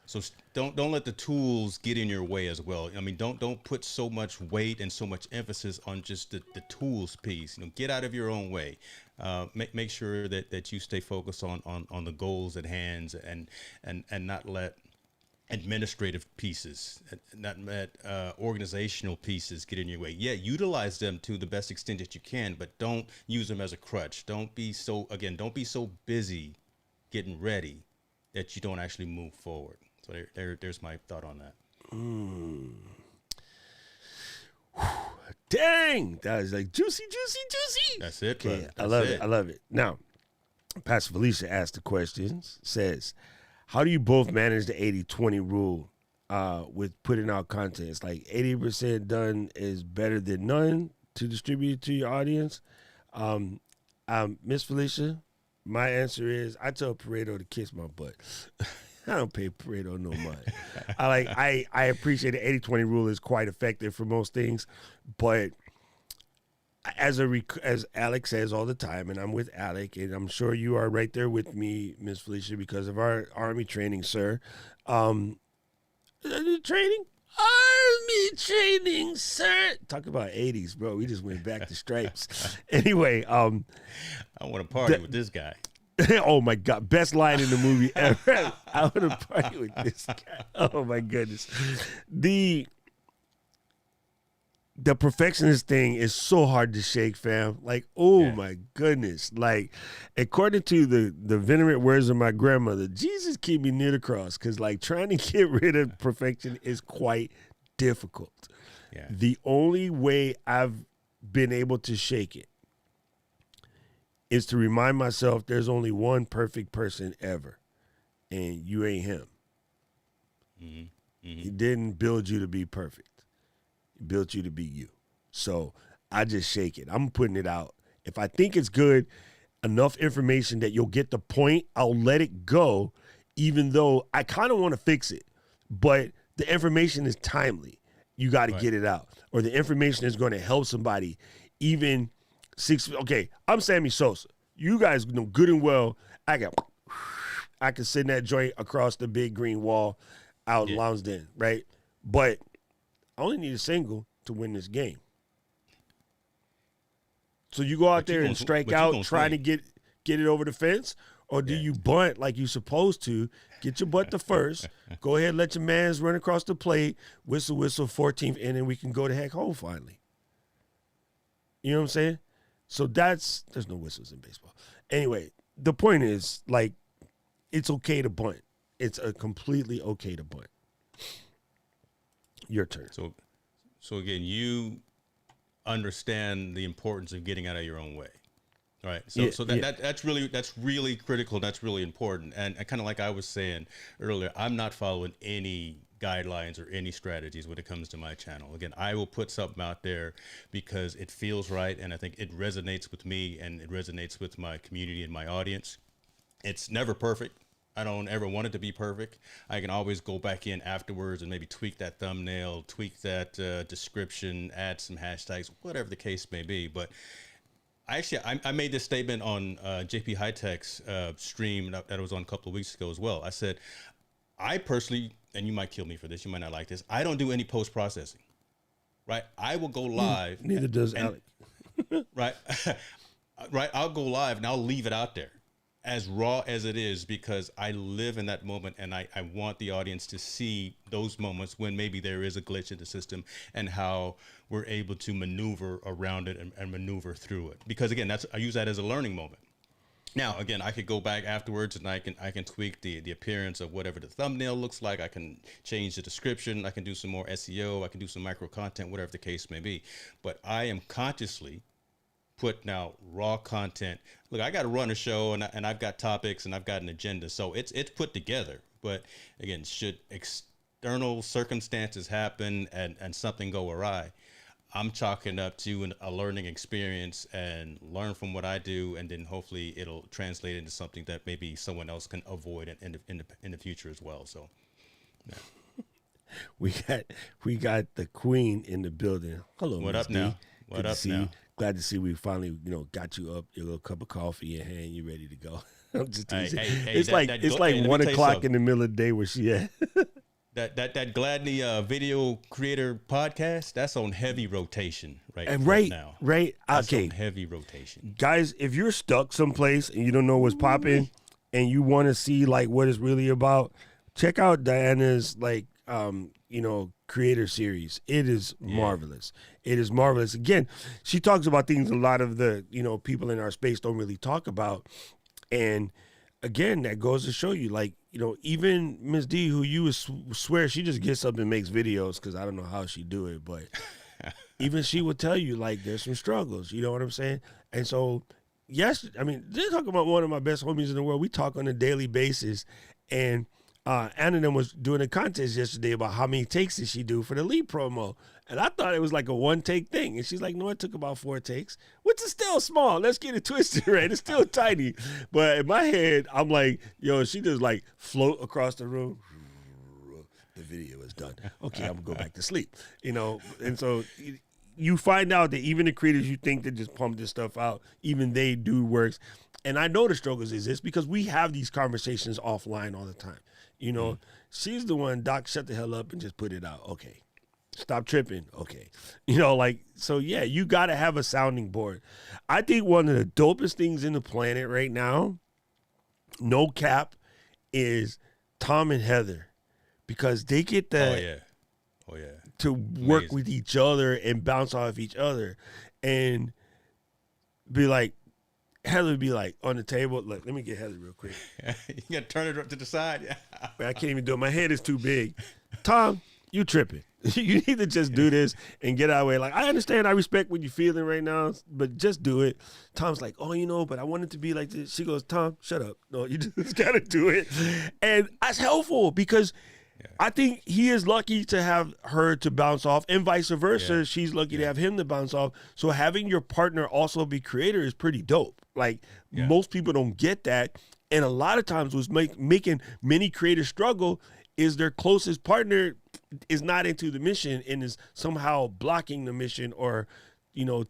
So don't let the tools get in your way as well. I mean, don't put so much weight and so much emphasis on just the tools piece. Get out of your own way. Make sure that you stay focused on the goals at hand, and not let administrative pieces, not let organizational pieces get in your way. Yeah, utilize them to the best extent that you can, but don't use them as a crutch. Don't be so busy getting ready that you don't actually move forward. So there's my thought on that. Dang, that was like juicy. That's it. Okay, That's I love it. Now, Pastor Felicia asked the questions, says, how do you both manage the 80-20 rule with putting out content? It's like 80% done is better than none to distribute to your audience. Miss Felicia, my answer is I tell Pareto to kiss my butt. I don't pay Pareto no money. I appreciate the 80-20 rule is quite effective for most things, but as Alec says all the time, and I'm with Alec, and I'm sure you are right there with me, Miss Felicia, because of our Army training, sir. Army training, sir. Talk about 80s, bro. We just went back to stripes. Anyway, I want to party with this guy. Oh my God, best line in the movie ever. I would have partied with this guy. Oh my goodness. The perfectionist thing is so hard to shake, fam. Like, oh my goodness. Like, according to the venerate words of my grandmother, Jesus keep me near the cross, because like trying to get rid of perfection is quite difficult. Yeah. The only way I've been able to shake it is to remind myself there's only one perfect person ever, and you ain't him. He didn't build you to be perfect. He built you to be you. So I just shake it. I'm putting it out. If I think it's good, enough information that you'll get the point, I'll let it go, even though I kind of want to fix it. But the information is timely. You got to get it out. Or the information is going to help somebody even okay, I'm Sammy Sosa. You guys know good and well I can send that joint across the big green wall out in Lounge Den, right? But I only need a single to win this game. So you go out there and strike out trying to get it over the fence, or do you bunt like you're supposed to, get your butt to first, go ahead, let your mans run across the plate, whistle, 14th inning, we can go the heck home finally. You know what I'm saying? So there's no whistles in baseball. Anyway, the point is, like, it's okay to bunt. It's completely okay to bunt. Your turn. So again, you understand the importance of getting out of your own way, right? So that's really critical. That's really important. And kind of like I was saying earlier, I'm not following any guidelines or any strategies when it comes to my channel. Again, I will put something out there because it feels right, and I think it resonates with me and it resonates with my community and my audience. It's never perfect. I don't ever want it to be perfect. I can always go back in afterwards and maybe tweak that thumbnail, tweak that description, add some hashtags, whatever the case may be. But I made this statement on JP High-Tech's stream that I was on a couple of weeks ago as well. I said, I personally, and you might kill me for this, you might not like this, I don't do any post-processing, right? I will go live. Neither does Alec. Right. Right. I'll go live and I'll leave it out there as raw as it is, because I live in that moment, and I want the audience to see those moments when maybe there is a glitch in the system and how we're able to maneuver around it and maneuver through it. Because again, I use that as a learning moment. Now, again, I could go back afterwards and I can tweak the appearance of whatever the thumbnail looks like. I can change the description. I can do some more SEO. I can do some micro content, whatever the case may be. But I am consciously putting out raw content. Look, I got to run a show, and I've got topics and I've got an agenda. So it's put together. But again, should external circumstances happen and something go awry, I'm chalking up to a learning experience and learn from what I do, and then hopefully it'll translate into something that maybe someone else can avoid in the future as well. So, yeah. We got the queen in the building. Hello, what Ms. up now? D. What Good up to see now? you. Glad to see we finally, got you up, your little cup of coffee in hand, you ready to go. I'm just teasing. Hey, it's like 1 o'clock in the middle of the day where she at. That Gladney video creator podcast, that's on heavy rotation right now. Right. That's okay. on heavy rotation. Guys, if you're stuck someplace and you don't know what's popping and you want to see like what it's really about, check out Diana's creator series. It is marvelous. It is marvelous. Again, she talks about things a lot of the, people in our space don't really talk about. And again, that goes to show you, like, even Ms. D, who you would swear she just gets up and makes videos, because I don't know how she do it, but even she would tell you, like, there's some struggles. You know what I'm saying? And so, yes, I mean, they're talking about one of my best homies in the world. We talk on a daily basis. And Anna them was doing a contest yesterday about how many takes did she do for the lead promo. And I thought it was like a 1-take thing. And she's like, no, it took about 4 takes, which is still small. Let's get it twisted, right? It's still tiny. But in my head, I'm like, she just like float across the room. The video is done. Okay, I'm going to go back to sleep, And so you find out that even the creators you think that just pump this stuff out, even they do works. And I know the struggles exist because we have these conversations offline all the time. She's the one, Doc, shut the hell up and just put it out. Okay. Stop tripping. Okay. So yeah, you got to have a sounding board. I think one of the dopest things in the planet right now no cap, is Tom and Heather, because they get that to work Amazing. with each other and bounce off each other, and be like, Heather would be like on the table. Look, let me get Heather real quick. You got to turn it up to the side. I can't even do it. My head is too big. Tom, you tripping. You need to just do this and get out of the way. Like, I understand, I respect what you're feeling right now, but just do it. Tom's like, oh, but I want it to be like this. She goes, Tom, shut up. No, you just got to do it. And that's helpful, because I think he is lucky to have her to bounce off, and vice versa. Yeah. She's lucky to have him to bounce off. So having your partner also be creator is pretty dope. Like, most people don't get that. And a lot of times what's making many creators struggle is their closest partner is not into the mission and is somehow blocking the mission, or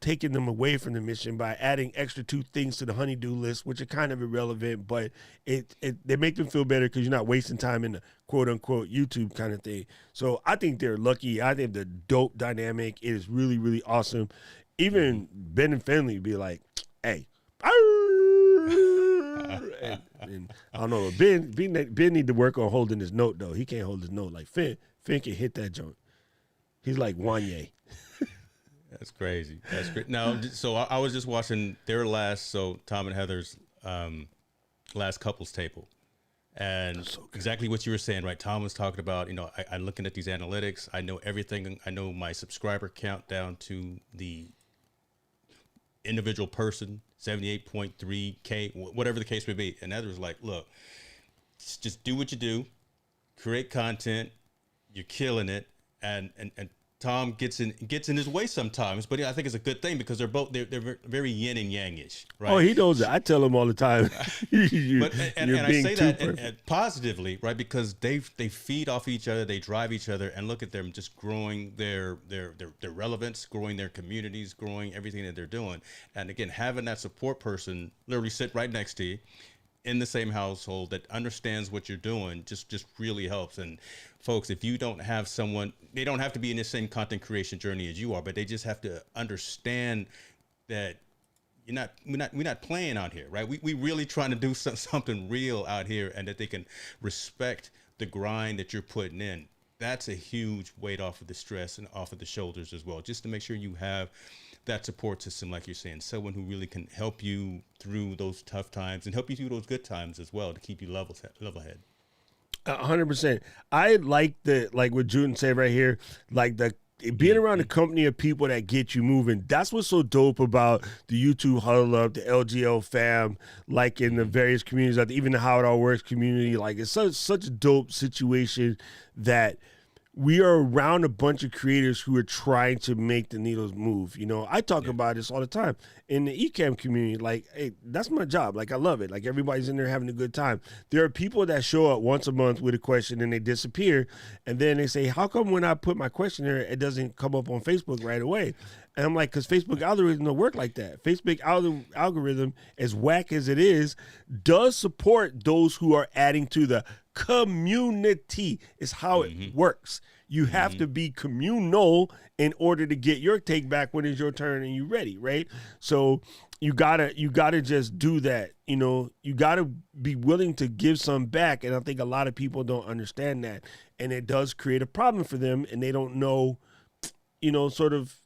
taking them away from the mission by adding extra 2 things to the honey-do list, which are kind of irrelevant, but they make them feel better because you're not wasting time in the quote-unquote YouTube kind of thing. So I think they're lucky. I think the dope dynamic is really, really awesome. Even Ben and Finley be like, hey, and I don't know, Ben need to work on holding his note, though. He can't hold his note like Finn. Finn can hit that joint. He's like Wanye. That's crazy. That's great. Now, so I was just watching their Tom and Heather's last couples table, and exactly what you were saying, right? Tom was talking about, I'm looking at these analytics. I know everything. I know my subscriber count down to the individual person, 78.3K, whatever the case may be. And Heather was like, look, just do what you do, create content. You're killing it, and Tom gets in his way sometimes, but I think it's a good thing, because they're very yin and yang-ish, right? Oh, he knows that. I tell him all the time. And I say that and positively, right? Because they feed off each other, they drive each other, and look at them just growing their relevance, growing their communities, growing everything that they're doing. And again, having that support person literally sit right next to you in the same household that understands what you're doing just really helps. And folks, if you don't have someone, they don't have to be in the same content creation journey as you are, but they just have to understand that we're not playing out here, right? We really trying to do something real out here, and that they can respect the grind that you're putting in. That's a huge weight off of the stress and off of the shoulders as well, just to make sure you have that support system, like you're saying, someone who really can help you through those tough times and help you through those good times as well, to keep you level head. 100%. I like what Juden said right here, like being around a company of people that get you moving. That's what's so dope about the YouTube Huddle Up, the LGL fam, like in the various communities, even the How It All Works community. Like, it's such a dope situation that we are around a bunch of creators who are trying to make the needles move. I talk about this all the time in the eCam community. Like, hey, that's my job. Like, I love it. Like, everybody's in there having a good time. There are people that show up once a month with a question and they disappear. And then they say, how come when I put my question there, it doesn't come up on Facebook right away? And I'm like, because Facebook algorithm don't work like that. Facebook algorithm, as whack as it is, does support those who are adding to the community. Is how it works. You have to be communal in order to get your take back when it's your turn and you're ready, right? So you gotta just do that. You gotta be willing to give some back. And I think a lot of people don't understand that. And it does create a problem for them, and they don't know, sort of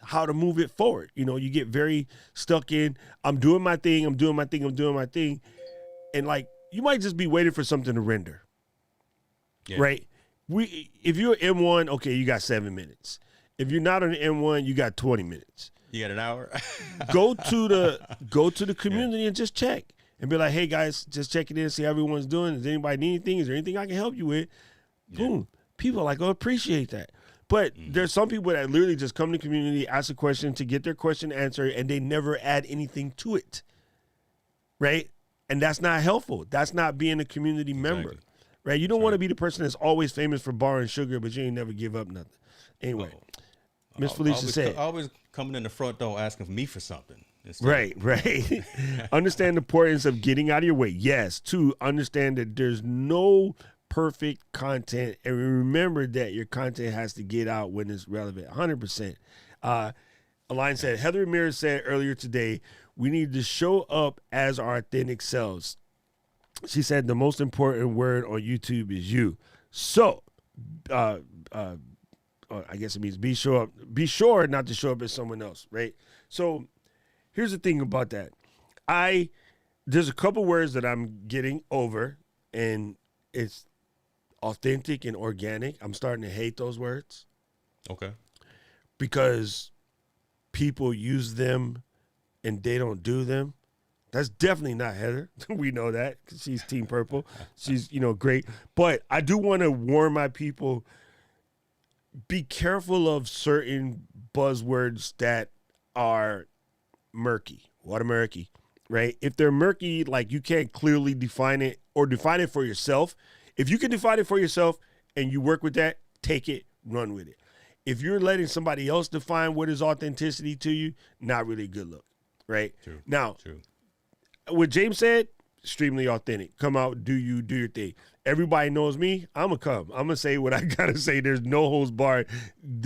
how to move it forward. You get very stuck in, I'm doing my thing. And like, you might just be waiting for something to render. Yeah. Right? If you're M1, okay, you got 7 minutes. If you're not on the M1, you got 20 minutes. You got an hour. Go to the community and just check and be like, hey guys, just checking in, see how everyone's doing. Does anybody need anything? Is there anything I can help you with? Boom. People are like, oh, appreciate that. But there's some people that literally just come to the community, ask a question to get their question answered, and they never add anything to it. Right? And that's not helpful. That's not being a community member. Right? You don't want to be the person that's always famous for borrowing sugar, but you ain't never give up nothing. Anyway, Miss Felicia said. Always coming in the front door asking me for something. Right. Understand the importance of getting out of your way. Yes. 2, understand that there's no perfect content, and remember that your content has to get out when it's relevant. 100%. Align said, Heather Ramirez said earlier today, we need to show up as our authentic selves. She said the most important word on YouTube is you. So, uh, I guess it means be sure not to show up as someone else, right? So, here's the thing about that. There's a couple words that I'm getting over, and it's authentic and organic. I'm starting to hate those words. Okay. Because people use them and they don't do them. That's definitely not Heather. We know that because she's Team Purple. She's, great. But I do want to warn my people, be careful of certain buzzwords that are murky. What are murky, right? If they're murky, like you can't clearly define it or define it for yourself. If you can define it for yourself and you work with that, take it, run with it. If you're letting somebody else define what is authenticity to you, not really a good look, right? True. Now, True. What James said, extremely authentic. Come out, do your thing. Everybody knows me. I'm going to come. I'm going to say what I got to say. There's no holds barred. I'm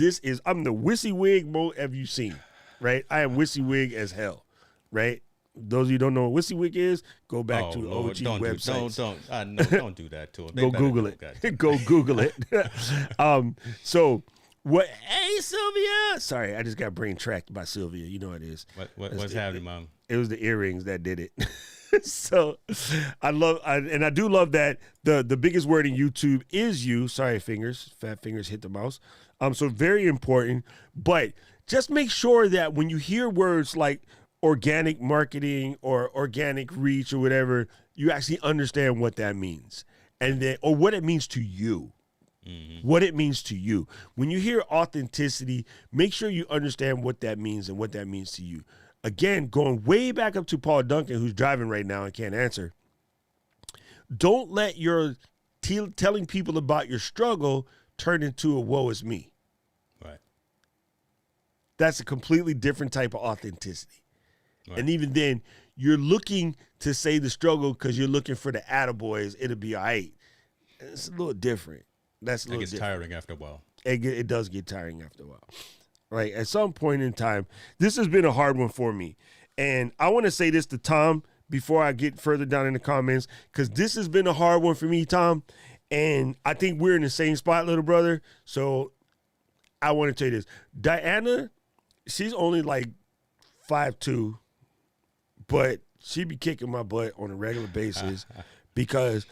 the WYSIWYG mo have you seen, right? I am WYSIWYG as hell, right? Those of you who don't know what WYSIWYG is, go back to Lord, OG don't websites. Don't do that to him. Go Google it. Go Google it. So what? Hey, Sylvia. Sorry, I just got brain tracked by Sylvia. You know it is. What's happening, Mom? It was the earrings that did it. So I do love that the biggest word in YouTube is you. Sorry, fat fingers hit the mouse. So very important. But just make sure that when you hear words like organic marketing or organic reach or whatever, you actually understand what that means, and then or what it means to you. What it means to you. When you hear authenticity, make sure you understand what that means and what that means to you. Again, going way back up to Paul Duncan, who's driving right now and can't answer. Don't let your telling people about your struggle turn into a woe is me. Right. That's a completely different type of authenticity. Right. And even then, you're looking to say the struggle because you're looking for the attaboys. It'll be all right. It's a little different. That's a little different. It gets tiring after a while. It does get tiring after a while. Right. At some point in time, this has been a hard one for me. And I want to say this to Tom before I get further down in the comments, because this has been a hard one for me, Tom. And I think we're in the same spot, little brother. So I want to tell you this. Diana, she's only like 5'2", but she be kicking my butt on a regular basis because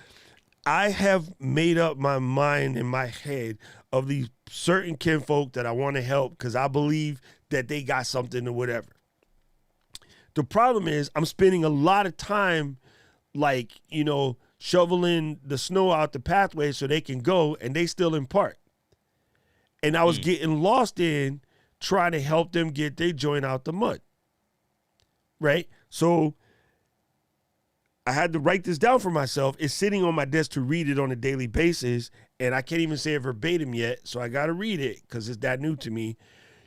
I have made up my mind in my head of these certain kinfolk that I want to help because I believe that they got something or whatever. The problem is I'm spending a lot of time shoveling the snow out the pathway so they can go, and they still in park. And I was getting lost in trying to help them get their joint out the mud. Right? So I had to write this down for myself. It's sitting on my desk to read it on a daily basis, and I can't even say it verbatim yet, so I got to read it because it's that new to me.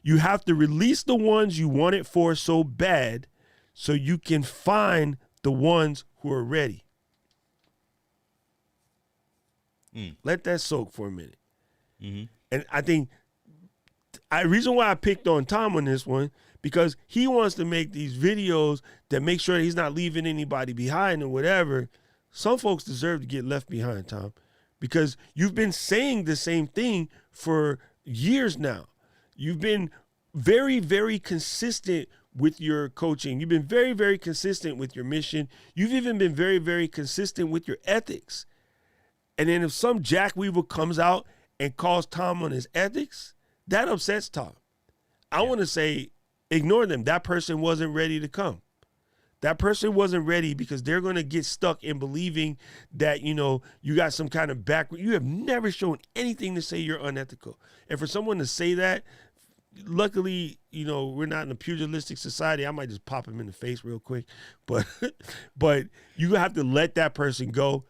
You have to release the ones you want it for so bad so you can find the ones who are ready. Let that soak for a minute. Mm-hmm. And I think the reason why I picked on Tom on this one, because he wants to make these videos that make sure that he's not leaving anybody behind or whatever. Some folks deserve to get left behind, Tom, because you've been saying the same thing for years now. You've been very, very consistent with your coaching. You've been very, very consistent with your mission. You've even been very, very consistent with your ethics. And then if some jackweaver comes out and calls Tom on his ethics, that upsets Tom. I want to say, ignore them. That person wasn't ready to come. That person wasn't ready because they're going to get stuck in believing that, you got some kind of background. You have never shown anything to say you're unethical. And for someone to say that, luckily, we're not in a pugilistic society. I might just pop him in the face real quick. But you have to let that person go.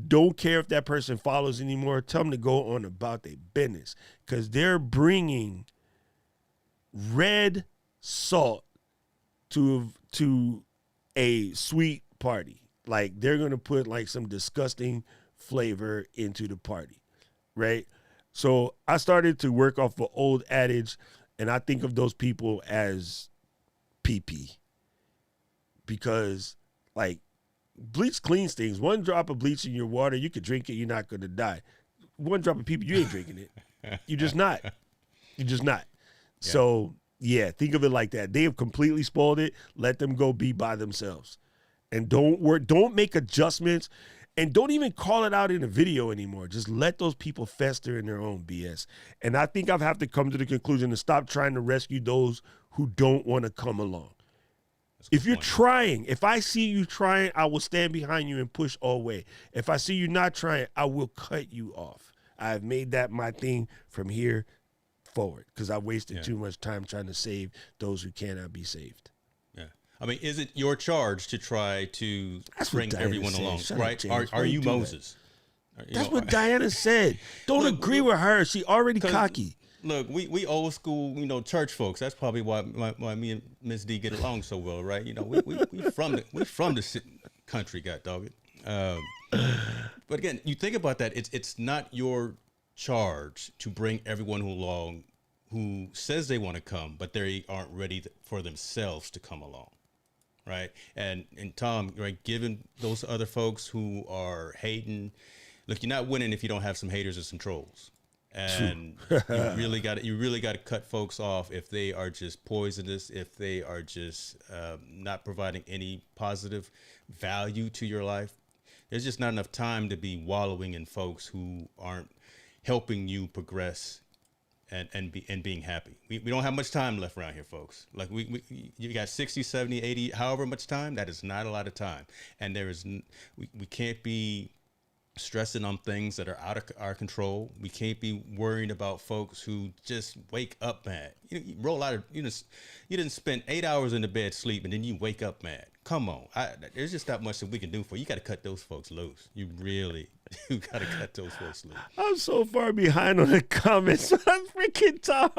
Don't care if that person follows anymore. Tell them to go on about their business because they're bringing red salt to a sweet party. Like they're going to put like some disgusting flavor into the party, right? So I started to work off an old adage, and I think of those people as PP because like bleach cleans things. One drop of bleach in your water, you could drink it, you're not going to die. One drop of people, you ain't drinking it. You're just not. You're just not. Yeah. So, yeah, think of it like that. They have completely spoiled it. Let them go be by themselves. And don't make adjustments, and don't even call it out in a video anymore. Just let those people fester in their own BS. And I think I've have to come to the conclusion to stop trying to rescue those who don't want to come along. If you're trying, if I see you trying, I will stand behind you and push all the way. If I see you not trying, I will cut you off. I've made that my thing from here forward because I wasted too much time trying to save those who cannot be saved. Yeah. I mean, is it your charge to try to bring everyone along, right? Are you Moses? That's what Diana said. Don't agree with her. She already cocky. Look, we old school, church folks. That's probably why me and Miss D get along so well, right? We from the country, God dog it. But again, you think about that. It's not your charge to bring everyone along who says they want to come, but they aren't ready for themselves to come along, right? And Tom, right, given those other folks who are hating, look, you're not winning if you don't have some haters or some trolls. And you really got to cut folks off if they are just poisonous, if they are just not providing any positive value to your life. There's just not enough time to be wallowing in folks who aren't helping you progress and being happy. We don't have much time left around here, folks. Like you got 60, 70, 80, however much time. That is not a lot of time. And we can't be stressing on things that are out of our control. We can't be worrying about folks who just wake up mad. You roll out of, you didn't spend 8 hours in the bed sleeping, then you wake up mad. Come on. There's just not much that we can do for you. You got to cut those folks loose. You really got to cut those folks loose. I'm so far behind on the comments. I'm freaking Tom.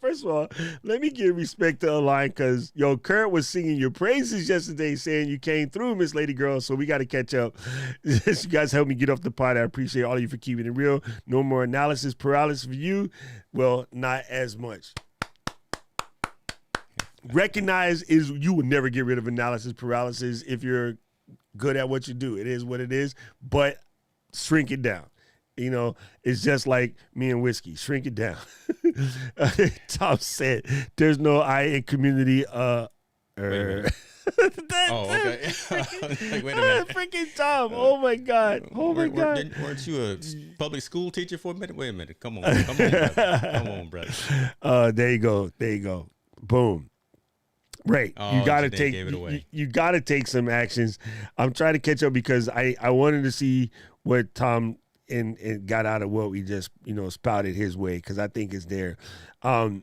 First of all, let me give respect to Align because, Kurt was singing your praises yesterday saying you came through, Miss Lady Girl, so we got to catch up. You guys helped me get off the pot. I appreciate all of you for keeping it real. No more analysis paralysis for you. Well, not as much. Recognize is you will never get rid of analysis paralysis if you're good at what you do. It is what it is, but shrink it down. It's just like me and whiskey. Shrink it down. Tom said, "There's no I in community." Oh, okay. Like, wait a minute. Freaking Tom! Oh my God! Oh my God! Weren't you a public school teacher for a minute? Wait a minute. Come on, brother. Come on, brother. There you go. Boom. Right. Oh, you gotta take you gotta take some actions. I'm trying to catch up because I wanted to see what Tom and got out of what we just, spouted his way, because I think it's there. To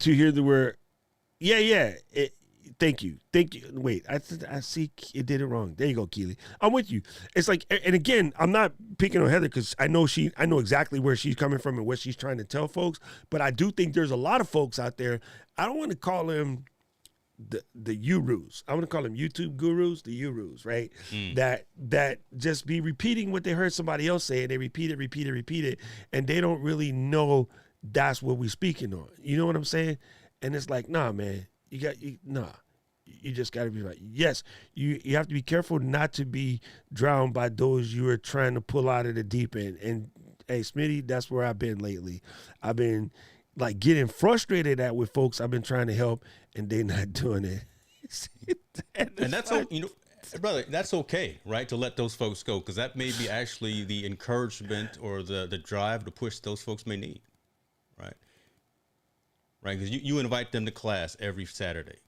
hear the word thank you. Wait, I see it did it wrong. There you go, Keely. I'm with you. It's like, and again, I'm not picking on Heather because I know exactly where she's coming from and what she's trying to tell folks. But I do think there's a lot of folks out there. I don't want to call them the Urus. I want to call them YouTube gurus, the Urus, right? That just be repeating what they heard somebody else say, and they repeat it, and they don't really know that's what we're speaking on. You know what I'm saying? And it's like, nah, man, you just got to be like, yes, you have to be careful not to be drowned by those you are trying to pull out of the deep end. And hey, Smitty, that's where I've been lately. I've been like getting frustrated with folks I've been trying to help, and they're not doing it. And that's all, brother, that's okay, right? To let those folks go, because that may be actually the encouragement or the drive to push those folks may need, right? Right, because you invite them to class every Saturday,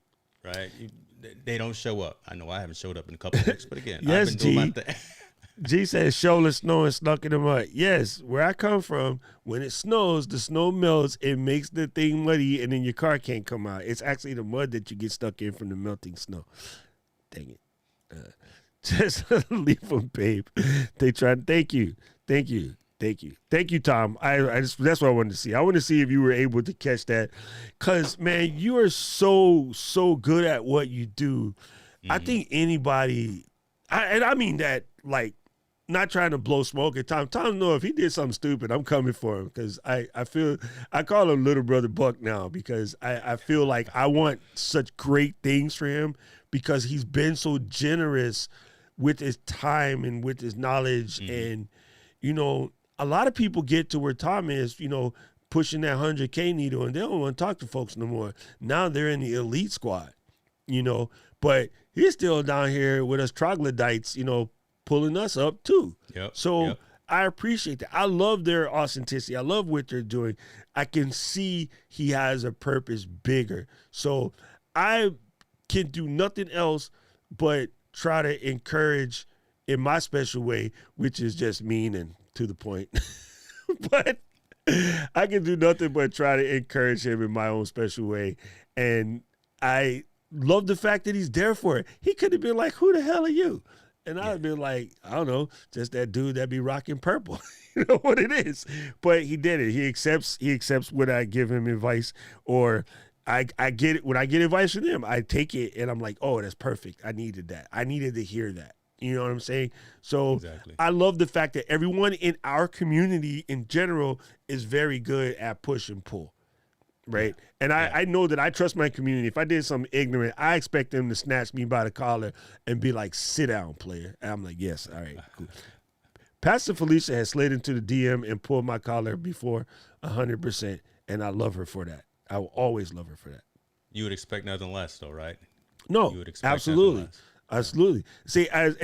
right? They don't show up. I know I haven't showed up in a couple of weeks, but again, yes, I've been doing my thing. G says, shovel snow and snuck in the mud. Yes, where I come from, when it snows, the snow melts, it makes the thing muddy, and then your car can't come out. It's actually the mud that you get stuck in from the melting snow. Dang it. Just leave them, babe. They tried. Thank you, Tom. I just, that's what I wanted to see. I want to see if you were able to catch that, because man, you are so good at what you do. I think anybody, and I mean that like not trying to blow smoke at Tom. Tom, know if he did something stupid, I'm coming for him because I call him Little Brother Buck now because I feel like I want such great things for him because he's been so generous with his time and with his knowledge. And, you know, a lot of people get to where Tom is, you know, pushing that 100K needle and they don't want to talk to folks no more. Now they're in the elite squad, you know, but he's still down here with us troglodytes, you know, pulling us up too. So I appreciate that. I love their authenticity. I love what they're doing. I can see he has a purpose bigger. So I can do nothing else but try to encourage in my special way, which is just mean and to the point. But I can do nothing but try to encourage him in my own special way. And I love the fact that he's there for it. He could have been like, who the hell are you? And I'd been like, I don't know, just that dude that be rocking purple. You know what it is. But he did it. He accepts when I give him advice, or I get it when I get advice from him. I take it and I'm like, oh, that's perfect. I needed that. I needed to hear that. You know what I'm saying? So I love the fact that everyone in our community in general is very good at push and pull. Right. And I know that I trust my community. If I did something ignorant, I expect them to snatch me by the collar and be like, sit down, player. And I'm like, yes. All right, cool. Pastor Felicia has slid into the DM and pulled my collar before 100%. And I love her for that. I will always love her for that. You would expect nothing less though, right? No, you would expect absolutely. Nothing less. Absolutely. See, as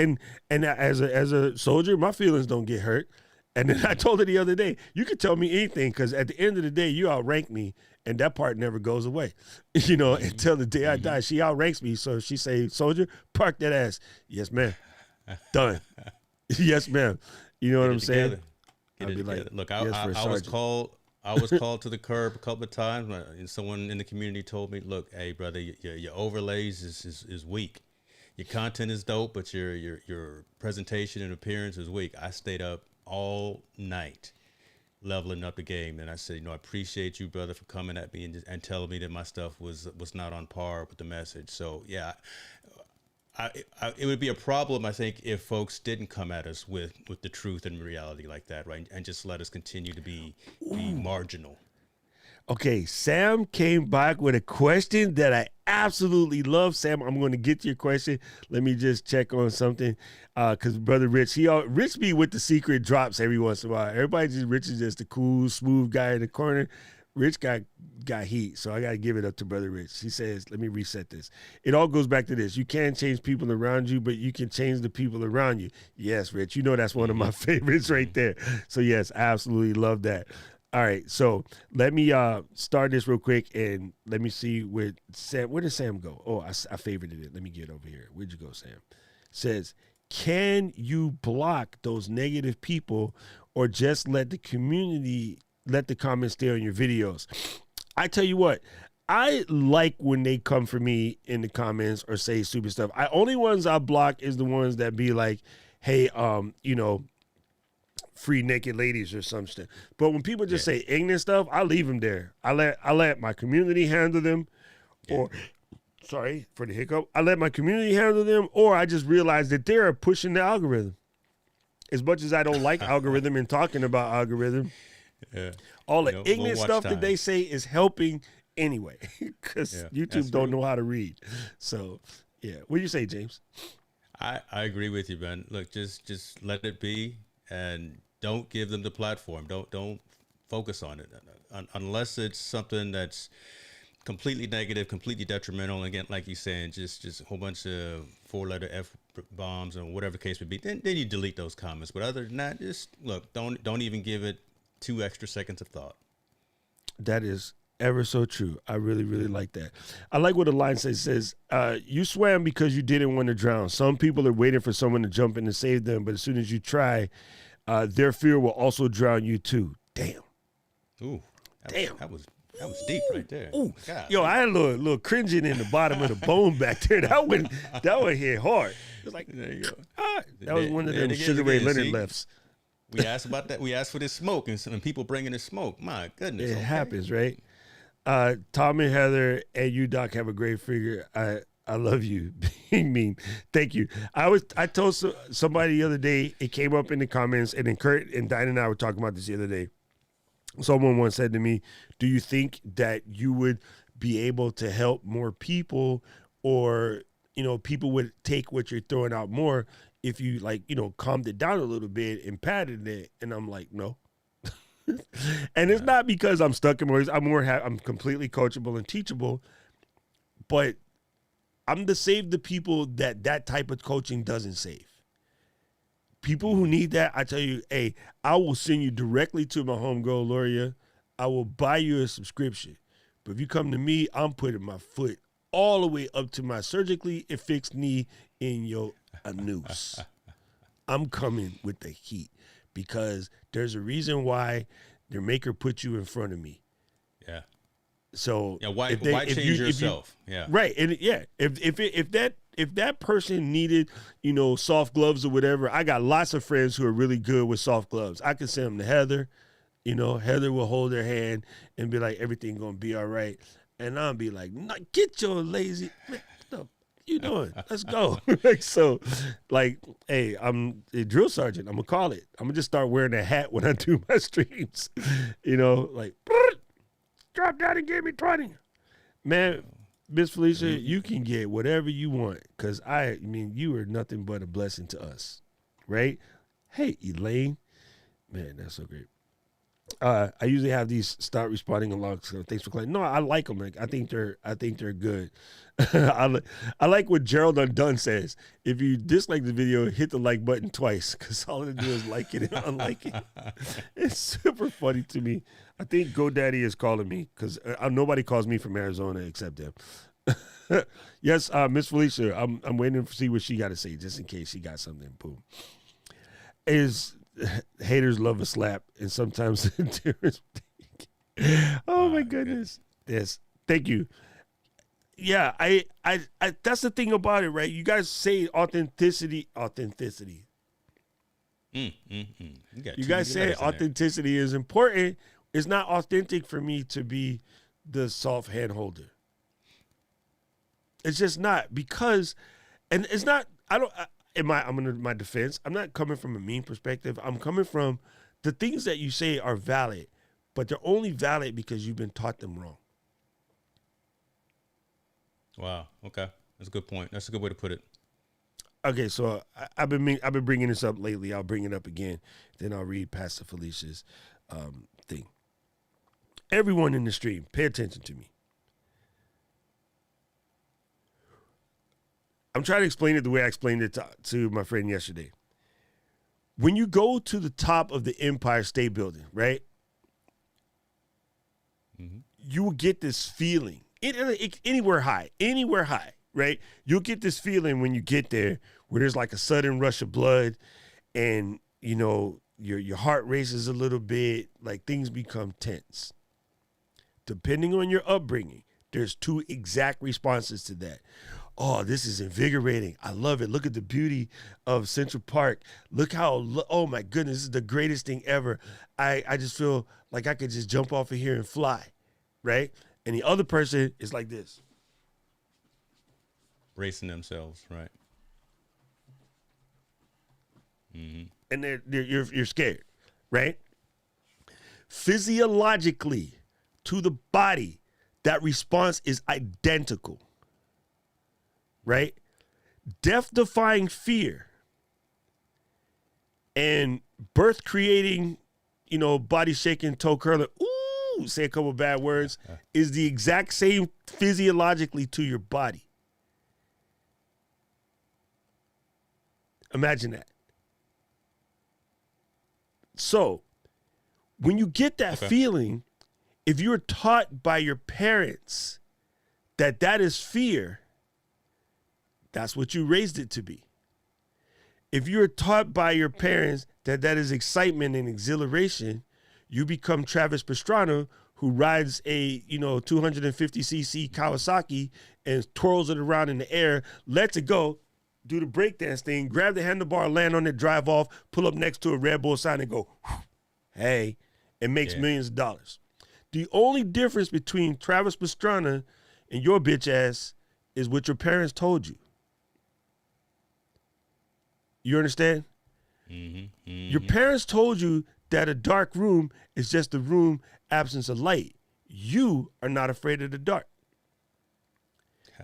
a soldier, my feelings don't get hurt. And then I told her the other day, you could tell me anything because at the end of the day, you outrank me. And that part never goes away, you know, until the day I die. She outranks me. So she say, soldier, park that ass. Yes, ma'am. Done. Yes, ma'am. You know what I'm saying? I'd be like, look, I was called to the curb a couple of times. And someone in the community told me, look, hey, brother, your overlays is weak. Your content is dope, but your presentation and appearance is weak. I stayed up all night leveling up the game. And I said, you know, I appreciate you, brother, for coming at me and telling me that my stuff was not on par with the message. So yeah, it would be a problem, I think, if folks didn't come at us with the truth and reality like that, right? And just let us continue to be marginal. Okay, Sam came back with a question that I absolutely love. Sam, I'm going to get to your question. Let me just check on something, because Brother Rich, Rich be with the secret drops every once in a while. Rich is just the cool, smooth guy in the corner. Rich got heat, so I got to give it up to Brother Rich. He says, let me reset this. It all goes back to this. You can't change people around you, but you can change the people around you. Yes, Rich, you know that's one of my favorites right there. So yes, I absolutely love that. All right, so let me start this real quick, and let me see where did Sam go? Oh, I favorited it. Let me get over here. Where'd you go, Sam? It says, can you block those negative people or just let the comments stay on your videos? I tell you what, I like when they come for me in the comments or say stupid stuff. Only ones I block is the ones that be like, hey, you know, free naked ladies or some stuff. But when people just say ignorant stuff, I leave them there. I let my community handle them, or sorry for the hiccup. I let my community handle them, or I just realize that they're pushing the algorithm. As much as I don't like algorithm and talking about algorithm, all the ignorant stuff that they say is helping anyway, because YouTube don't know how to read. So what do you say, James? I agree with you, man. Look, just let it be. And don't give them the platform. Don't focus on it unless it's something that's completely negative, completely detrimental. Again, like you're saying, just a whole bunch of 4-letter F bombs or whatever the case would be. Then you delete those comments. But other than that, just look. Don't even give it 2 extra seconds of thought. That is ever so true. I really, really like that. I like what the line says, you swam because you didn't want to drown. Some people are waiting for someone to jump in and save them, but as soon as you try, their fear will also drown you too. Damn. Ooh. Damn. That was deep right there. Ooh. Yo, I had a little cringing in the bottom of the bone back there. That one hit hard. It was like, there you go. That was one of them Sugar Ray Leonard lefts. We asked about that. We asked for this smoke, and people bringing the smoke. My goodness. It happens, right? Tom and Heather and you, Doc, have a great figure. I I love you being mean. Thank you. I told somebody the other day, it came up in the comments, and then Kurt and Diane and I were talking about this the other day. Someone once said to me, do you think that you would be able to help more people, or, people would take what you're throwing out more if you calmed it down a little bit and padded it? And I'm like, no. And it's not because I'm stuck in my ways. I'm completely coachable and teachable, but I'm to save the people that type of coaching doesn't save. People who need that, I tell you, hey, I will send you directly to my homegirl, Loria. I will buy you a subscription. But if you come to me, I'm putting my foot all the way up to my surgically fixed knee in your anus. I'm coming with the heat because there's a reason why their maker put you in front of me. Yeah. So why change yourself? Yeah. Right. And if that person needed, soft gloves or whatever, I got lots of friends who are really good with soft gloves. I can send them to Heather. Heather will hold their hand and be like, everything gonna be all right. And I'll be like, no, get your lazy, man, what you doing? Let's go. Hey, I'm a drill sergeant. I'm gonna call it. I'm gonna just start wearing a hat when I do my streams. Drop down and give me 20. Man, Miss Felicia, you can get whatever you want, because you are nothing but a blessing to us, right? Hey, Elaine. Man, that's so great. I usually have these start responding along, so thanks for calling. No, I like them. I think they're good. I like what Gerald Undone says. If you dislike the video, hit the like button twice, because all it do is like it and unlike it. It's super funny to me. I think GoDaddy is calling me, because nobody calls me from Arizona except them. Yes, Miss Felicia, I'm waiting to see what she got to say, just in case she got something. Boom. Haters love a slap, and sometimes oh my goodness. Yes, thank you. Yeah, I that's the thing about it, right? You guys say authenticity. You guys say authenticity is important. It's not authentic for me to be the soft hand holder. It's just not, because, and it's not, I'm in my defense, I'm not coming from a mean perspective. I'm coming from the things that you say are valid, but they're only valid because you've been taught them wrong. Wow. Okay. That's a good point. That's a good way to put it. Okay. So I've been bringing this up lately. I'll bring it up again. Then I'll read Pastor Felicia's thing. Everyone in the stream, pay attention to me. I'm trying to explain it the way I explained it to my friend yesterday. When you go to the top of the Empire State Building, right? Mm-hmm. You will get this feeling. Anywhere high, right? You'll get this feeling when you get there where there's like a sudden rush of blood, and, your heart races a little bit, like things become tense. Depending on your upbringing, there's two exact responses to that. Oh, this is invigorating. I love it. Look at the beauty of Central Park. Look how, oh my goodness, this is the greatest thing ever. I just feel like I could just jump off of here and fly, right? And the other person is like this. Racing themselves, right? Mm-hmm. And you're scared, right? Physiologically, to the body, that response is identical. Right? Death-defying fear and birth-creating, body-shaking, toe-curling, ooh, say a couple bad words, is the exact same physiologically to your body. Imagine that. So, when you get that feeling, if you're taught by your parents that is fear, that's what you raised it to be. If you're taught by your parents that is excitement and exhilaration, you become Travis Pastrana, who rides a 250cc Kawasaki and twirls it around in the air, lets it go, do the breakdance thing, grab the handlebar, land on it, drive off, pull up next to a Red Bull sign and go, hey, and makes millions of dollars. The only difference between Travis Pastrana and your bitch ass is what your parents told you. You understand? Your parents told you that a dark room is just a room absence of light. You are not afraid of the dark.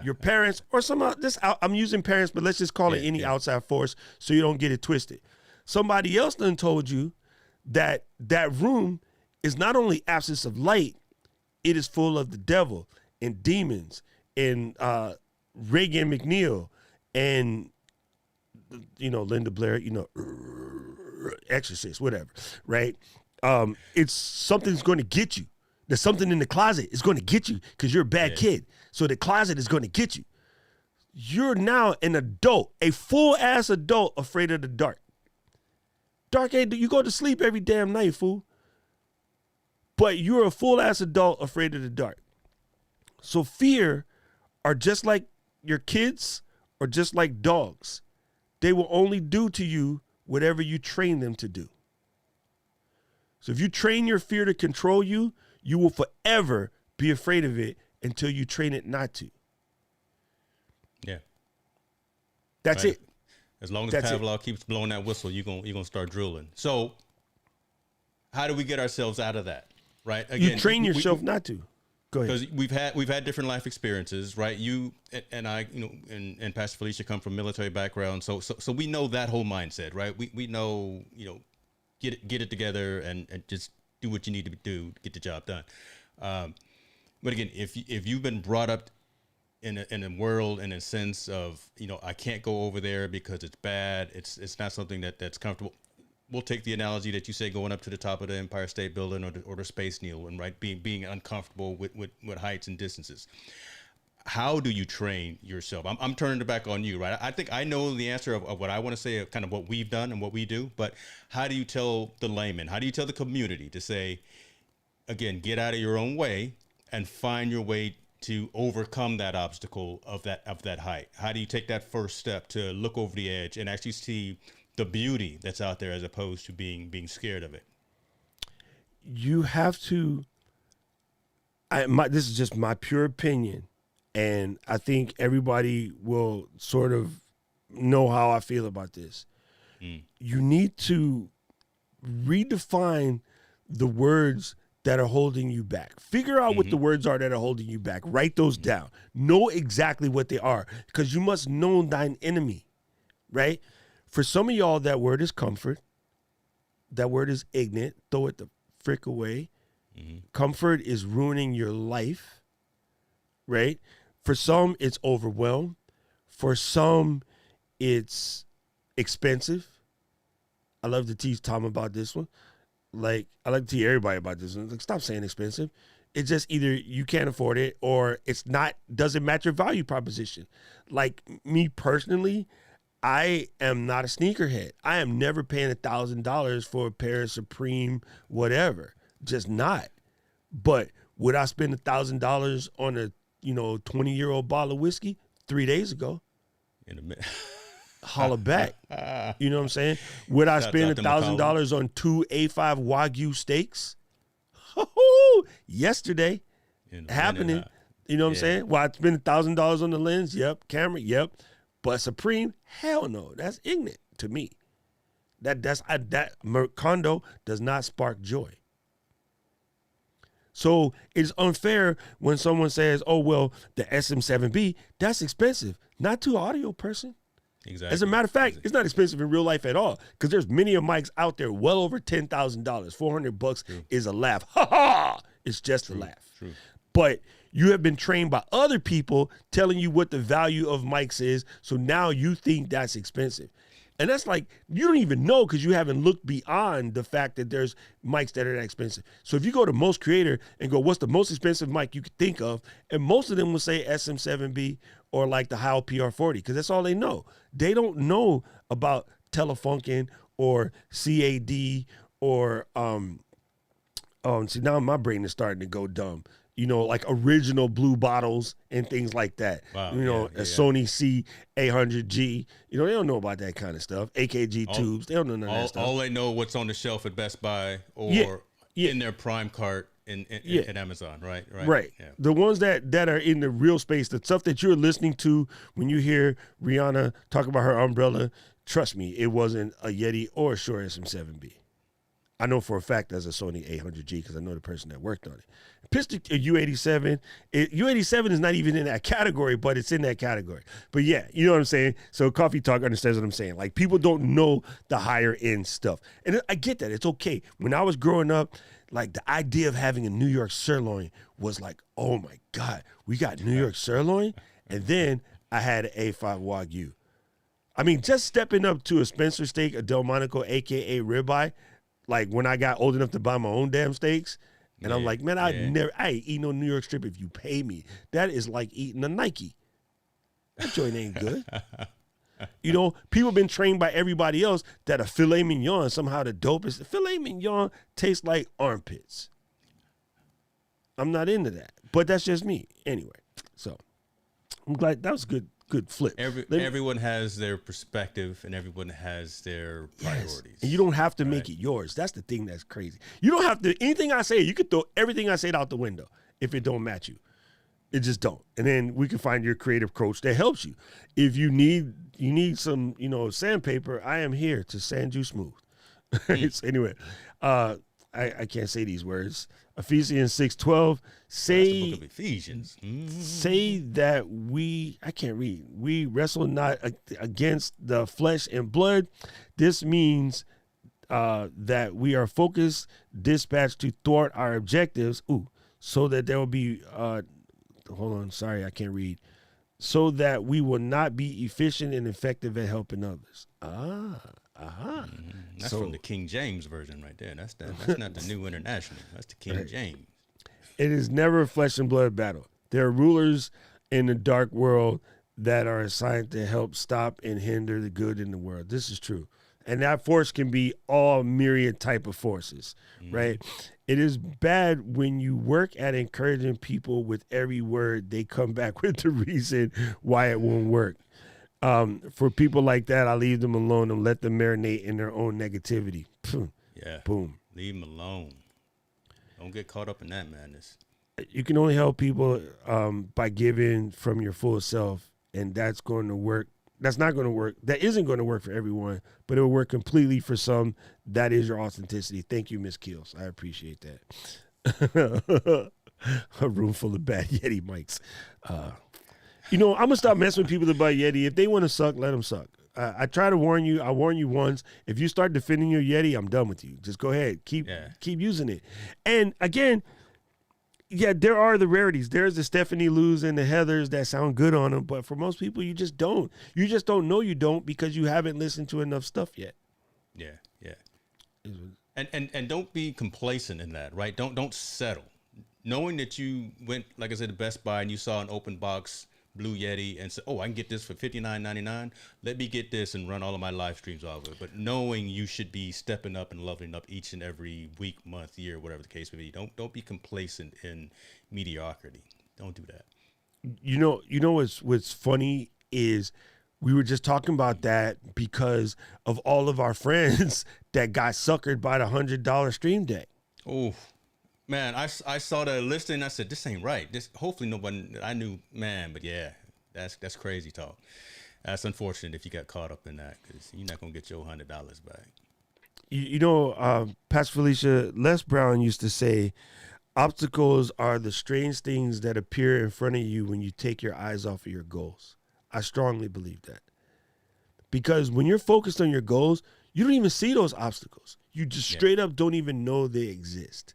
Your parents, or I'm using parents, but let's just call it any outside force so you don't get it twisted. Somebody else done told you that that room is not only absence of light, it is full of the devil and demons and Reagan McNeil and Linda Blair, Exorcist, whatever, right? It's something's going to get you. There's something in the closet is going to get you because you're a bad kid. So the closet is going to get you. You're now an adult, a full-ass adult afraid of the dark. Dark, you go to sleep every damn night, fool. But you're a full-ass adult afraid of the dark. So fear are just like your kids or just like dogs. They will only do to you whatever you train them to do. So if you train your fear to control you, you will forever be afraid of it until you train it not to. Yeah. That's it. As long as Pavlov keeps blowing that whistle, you're gonna start drooling. So how do we get ourselves out of that? Right? Again, you train yourself not to. Go ahead. Because we've had different life experiences, right? You and I, and Pastor Felicia come from military background, so we know that whole mindset, right? We know, get it together and just do what you need to do to get the job done. But again, if you've been brought up in a world in a sense of I can't go over there because it's bad, it's not something that's comfortable. We'll take the analogy that you say going up to the top of the Empire State Building or the Space Needle, and right being uncomfortable with heights and distances. How do you train yourself? I'm turning it back on you, right? I think I know the answer of what I want to say, of kind of what we've done and what we do, but how do you tell the layman? How do you tell the community to say, again, get out of your own way and find your way to overcome that obstacle of that height? How do you take that first step to look over the edge and actually see the beauty that's out there as opposed to being scared of it? You have to. This is just my pure opinion, and I think everybody will sort of know how I feel about this. You need to redefine the words that are holding you back. Figure out what the words are that are holding you back. Write those down. Know exactly what they are, because you must know thine enemy, right? For some of y'all, that word is comfort. That word is ignorant. Throw it the frick away. Comfort is ruining your life, right? For some, it's overwhelmed. For some, it's expensive. I love to teach Tom about this one. Like, I like to teach everybody about this one. Like, stop saying expensive. It's just either you can't afford it or doesn't match your value proposition. Like me personally, I am not a sneakerhead. I am never paying $1,000 for a pair of Supreme whatever. Just not. But would I spend $1,000 on a 20-year-old bottle of whiskey 3 days ago? In a minute. Holla back. You know what I'm saying? Would I spend $1,000 on 2 A5 Wagyu steaks? Yesterday. Happening. You know what I'm saying? Well, I spend $1,000 on the lens. Yep. Camera. Yep. But Supreme, hell no. That's ignorant to me. That condo does not spark joy. So it's unfair when someone says, "Oh well, the SM7B, that's expensive." Not to an audio person. Exactly. As a matter of fact, it's not expensive in real life at all, because there's many of mics out there well over $10,000. $400 is a laugh. Ha ha! It's just a laugh. True. But you have been trained by other people telling you what the value of mics is, so now you think that's expensive. And that's like, you don't even know because you haven't looked beyond the fact that there's mics that are that expensive. So if you go to Most Creator and go, what's the most expensive mic you could think of? And most of them will say SM7B or like the Heil PR40, because that's all they know. They don't know about Telefunken or CAD or, see, now my brain is starting to go dumb. Like original blue bottles and things like that. Wow, a Sony C800G. They don't know about that kind of stuff. AKG tubes. They don't know none of that stuff. All they know what's on the shelf at Best Buy or in their Prime cart in Amazon, right? Right. Yeah. The ones that are in the real space, the stuff that you're listening to when you hear Rihanna talk about her umbrella, trust me, it wasn't a Yeti or a Shure SM7B. I know for a fact that's a Sony 800G because I know the person that worked on it. Pistol U87, U87 is not even in that category, but it's in that category. But yeah, you know what I'm saying? So Coffee Talk understands what I'm saying. Like, people don't know the higher end stuff. And I get that. It's okay. When I was growing up, like, the idea of having a New York sirloin was like, oh my God, we got New York sirloin? And then I had an A5 Wagyu. I mean, just stepping up to a Spencer steak, a Delmonico, AKA ribeye, like when I got old enough to buy my own damn steaks, and I'm like, man, I ain't eat no New York strip if you pay me. That is like eating a Nike. That joint ain't good. You know, people been trained by everybody else that a filet mignon somehow the dopest. Filet mignon tastes like armpits. I'm not into that, but that's just me. Anyway, so I'm glad that was good flip. Everyone has their perspective and everyone has their priorities. Yes. And you don't have to make it yours. That's the thing that's crazy. You don't have to, anything I say, you could throw everything I said out the window if it don't match you. It just don't. And then we can find your creative coach that helps you. If you need some, sandpaper, I am here to sand you smooth. So anyway, I can't say these words. Ephesians 6:12. Say That's the book of Ephesians. Say that I can't read. We wrestle not against the flesh and blood. This means that we are focused, dispatched to thwart our objectives. So that there will be. Hold on, sorry, I can't read. So that we will not be efficient and effective at helping others. That's from the King James version right there. That's not the New International. That's the King James. It is never a flesh and blood battle. There are rulers in the dark world that are assigned to help stop and hinder the good in the world. This is true. And that force can be all myriad type of forces, right? It is bad when you work at encouraging people with every word, they come back with the reason why it won't work. For people like that, I leave them alone and let them marinate in their own negativity. Yeah. Boom. Leave them alone. Don't get caught up in that madness. You can only help people by giving from your full self, and that's going to work. That's not going to work. That isn't going to work for everyone, but it will work completely for some. That is your authenticity. Thank you, Miss Keels. I appreciate that. A room full of bad Yeti mics. I'm going to stop messing with people about Yeti. If they want to suck, let them suck. I try to warn you. I warn you once. If you start defending your Yeti, I'm done with you. Just go ahead. Keep using it. And again, yeah, there are the rarities. There's the Stephanie Lou's and the Heathers that sound good on them. But for most people, you just don't. You just don't know you don't because you haven't listened to enough stuff yet. Yeah. And don't be complacent in that, right? Don't settle. Knowing that you went, like I said, to Best Buy and you saw an open box Blue Yeti and said, I can get this for $59.99. Let me get this and run all of my live streams off of it. But knowing you should be stepping up and leveling up each and every week, month, year, whatever the case may be. Don't be complacent in mediocrity. Don't do that. You know what's funny is we were just talking about that because of all of our friends that got suckered by the $100 stream deck. Oh, man, I saw the listing and I said, this ain't right. This hopefully nobody I knew, man, but yeah, that's crazy talk. That's unfortunate if you got caught up in that because you're not going to get your $100 back. Pastor Felicia, Les Brown used to say, obstacles are the strange things that appear in front of you when you take your eyes off of your goals. I strongly believe that. Because when you're focused on your goals, you don't even see those obstacles. You just straight up don't even know they exist.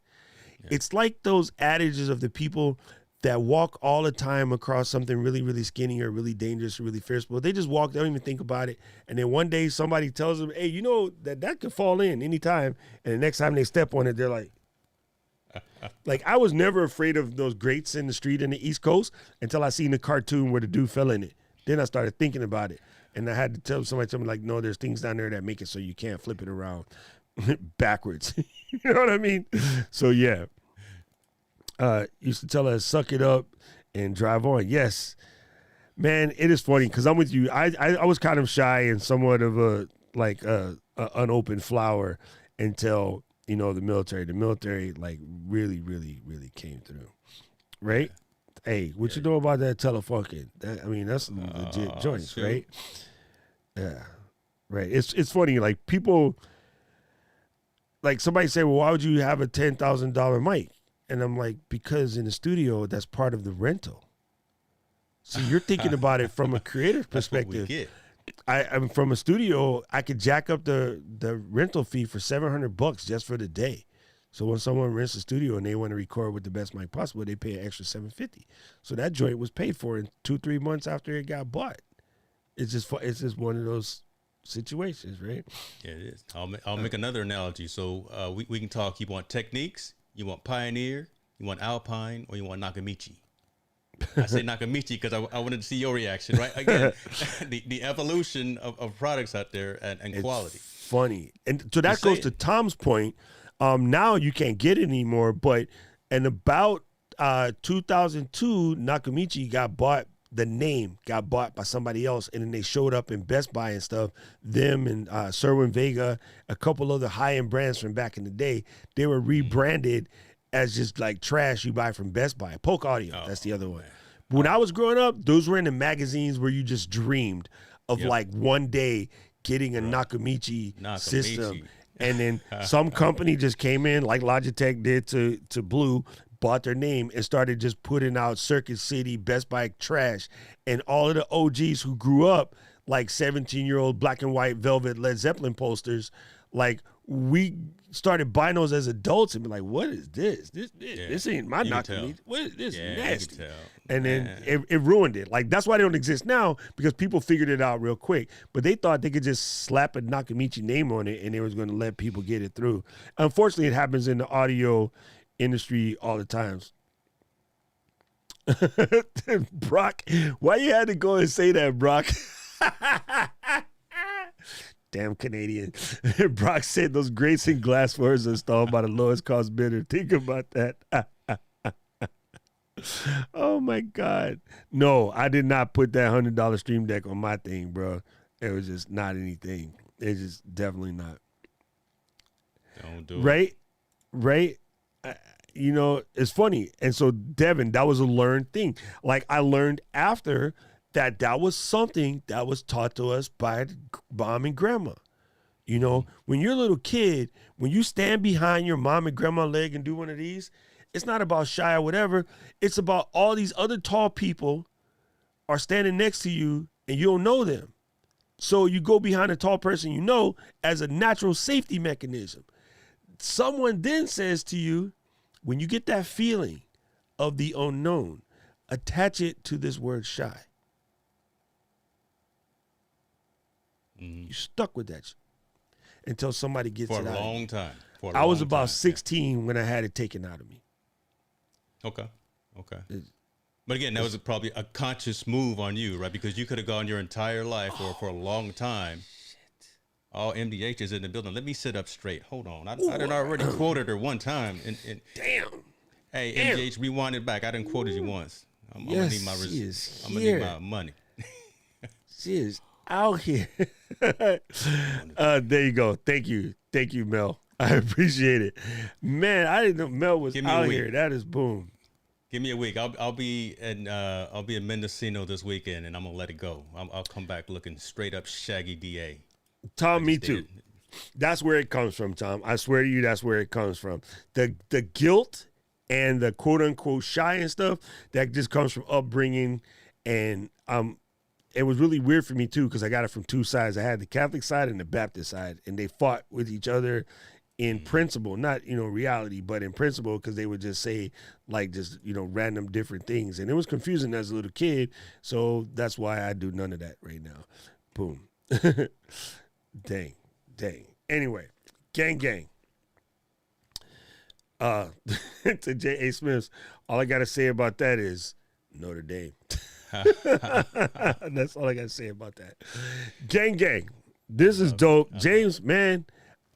Yeah. It's like those adages of the people that walk all the time across something really, really skinny or really dangerous or really fierce. But they just walk, they don't even think about it. And then one day somebody tells them, hey, you know that could fall in anytime. And the next time they step on it, they're like, I was never afraid of those grates in the street in the East Coast until I seen the cartoon where the dude fell in it. Then I started thinking about it. And I had to tell somebody, no, there's things down there that make it so you can't flip it around backwards. You know what I mean? So, yeah. Used to tell us, suck it up and drive on. Yes. Man, it is funny because I'm with you. I was kind of shy and somewhat of a unopened flower until you know, the military like really, really, really came through, right? Hey, what you know about that telefunken? I mean, that's some legit joints, shoot. right? Yeah, right. It's funny, like people, like somebody say, well, why would you have a $10,000 mic? And I'm like, because in the studio, that's part of the rental. So you're thinking about it from a creative That's what we perspective. get. I'm from a studio. I could jack up the rental fee for $700 just for the day. So when someone rents a studio and they want to record with the best mic possible, they pay an extra $750. So that joint was paid for in 2-3 months after it got bought. It's just one of those situations, right? Yeah, it is. I'll make another analogy. So we can talk. You want techniques? You want Pioneer? You want Alpine? Or you want Nakamichi? I say Nakamichi because I wanted to see your reaction, right? Again, the evolution of products out there and quality. Funny. And so that goes to Tom's point. Now you can't get it anymore, but in about 2002, Nakamichi the name got bought by somebody else, and then they showed up in Best Buy and stuff. Them and Sherwin Vega, a couple other high-end brands from back in the day, they were rebranded as just like trash you buy from Best Buy. Polk Audio, that's the other one. But when I was growing up, those were in the magazines where you just dreamed of like one day getting a Nakamichi system. And then some company just came in, like Logitech did to Blue, bought their name and started just putting out Circuit City, Best Buy trash. And all of the OGs who grew up like 17-year-old black and white velvet Led Zeppelin posters, like we started buying those as adults and be like, what is this? This ain't my Nakamichi. What is this? Nasty. And then it ruined it. Like that's why they don't exist now, because people figured it out real quick. But they thought they could just slap a Nakamichi name on it and they was going to let people get it through. Unfortunately, it happens in the audio industry all the times. Brock, why you had to go and say that, Brock? Damn Canadian. Brock said those Grayson glass floors are installed by the lowest cost bidder. Think about that. Oh my God. No, I did not put that $100 Stream Deck on my thing, bro. It was just not anything. It's just definitely not. Don't do it. Right? You know, it's funny. And so, Devin, that was a learned thing. Like, I learned after that was something that was taught to us by mom and grandma. You know, when you're a little kid, when you stand behind your mom and grandma leg and do one of these, it's not about shy or whatever. It's about all these other tall people are standing next to you and you don't know them. So you go behind a tall person you know as a natural safety mechanism. Someone then says to you, when you get that feeling of the unknown, attach it to this word shy. You stuck with that until somebody gets it out. For a long time. I was about 16 when I had it taken out of me. Okay. But again, that was probably a conscious move on you, right? Because you could have gone your entire life or for a long time. All MDH is in the building. Let me sit up straight. Hold on. I done already quoted her one time. Damn. Hey, MDH, rewind it back. I done quoted you once. I'm going to need my I'm going to need my money. She is out here. There you go. Thank you, Mel. I appreciate it, man. I didn't know Mel was out here. That is boom. Give me a week. I'll be in Mendocino this weekend, and I'm gonna let it go. I'll come back looking straight up Shaggy DA. Tom, me too. That's where it comes from, Tom. I swear to you, that's where it comes from. The guilt and the quote unquote shy and stuff that just comes from upbringing, and it was really weird for me too because I got it from two sides. I had the Catholic side and the Baptist side, and they fought with each other in principle, not reality, but in principle, because they would just say like just random different things, and it was confusing as a little kid. So that's why I do none of that right now. Boom. Dang. Anyway, gang. To J.A. Smiths, all I gotta say about that is Notre Dame. That's all I gotta say about that. Gang. This is dope. James, man,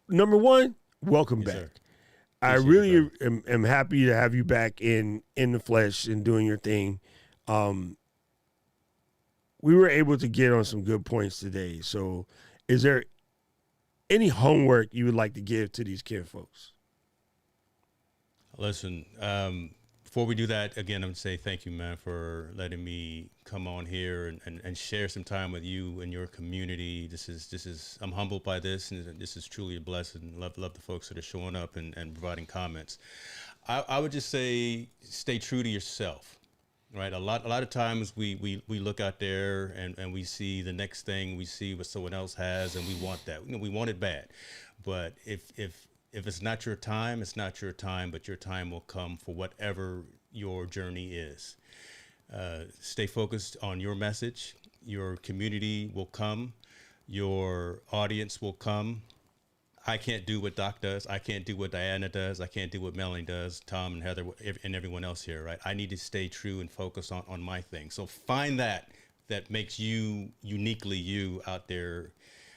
number one, welcome back. Sir. I really am happy to have you back in the flesh and doing your thing. We were able to get on some good points today. So is there any homework you would like to give to these kid folks? Listen, before we do that, again, I'm going to say thank you, man, for letting me come on here and share some time with you and your community. I'm humbled by this, and this is truly a blessing. Love the folks that are showing up and providing comments. I would just say stay true to yourself. Right. A lot of times we look out there and we see the next thing, we see what someone else has, and we want that. We want it bad. But if it's not your time, it's not your time, but your time will come for whatever your journey is. Stay focused on your message. Your community will come. Your audience will come. I can't do what Doc does. I can't do what Diana does. I can't do what Melanie does, Tom and Heather and everyone else here, right? I need to stay true and focus on my thing. So find that makes you uniquely you out there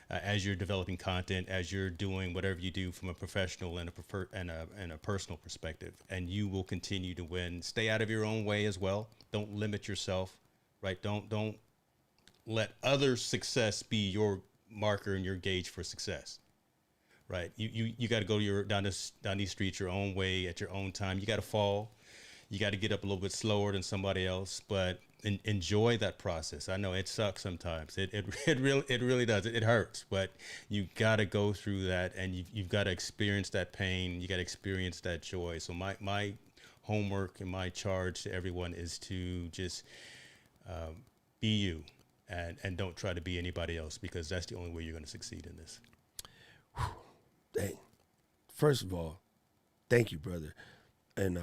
as you're developing content, as you're doing whatever you do from a professional and a personal perspective, and you will continue to win. Stay out of your own way as well. Don't limit yourself, right? Don't let other success be your marker and your gauge for success. Right, you got to go down these streets your own way at your own time. You got to fall, you got to get up a little bit slower than somebody else, but enjoy that process. I know it sucks sometimes. It really does. It hurts, but you got to go through that, and you've got to experience that pain. You got to experience that joy. So my homework and my charge to everyone is to just be you, and don't try to be anybody else, because that's the only way you're going to succeed in this. Dang. First of all, thank you, brother. And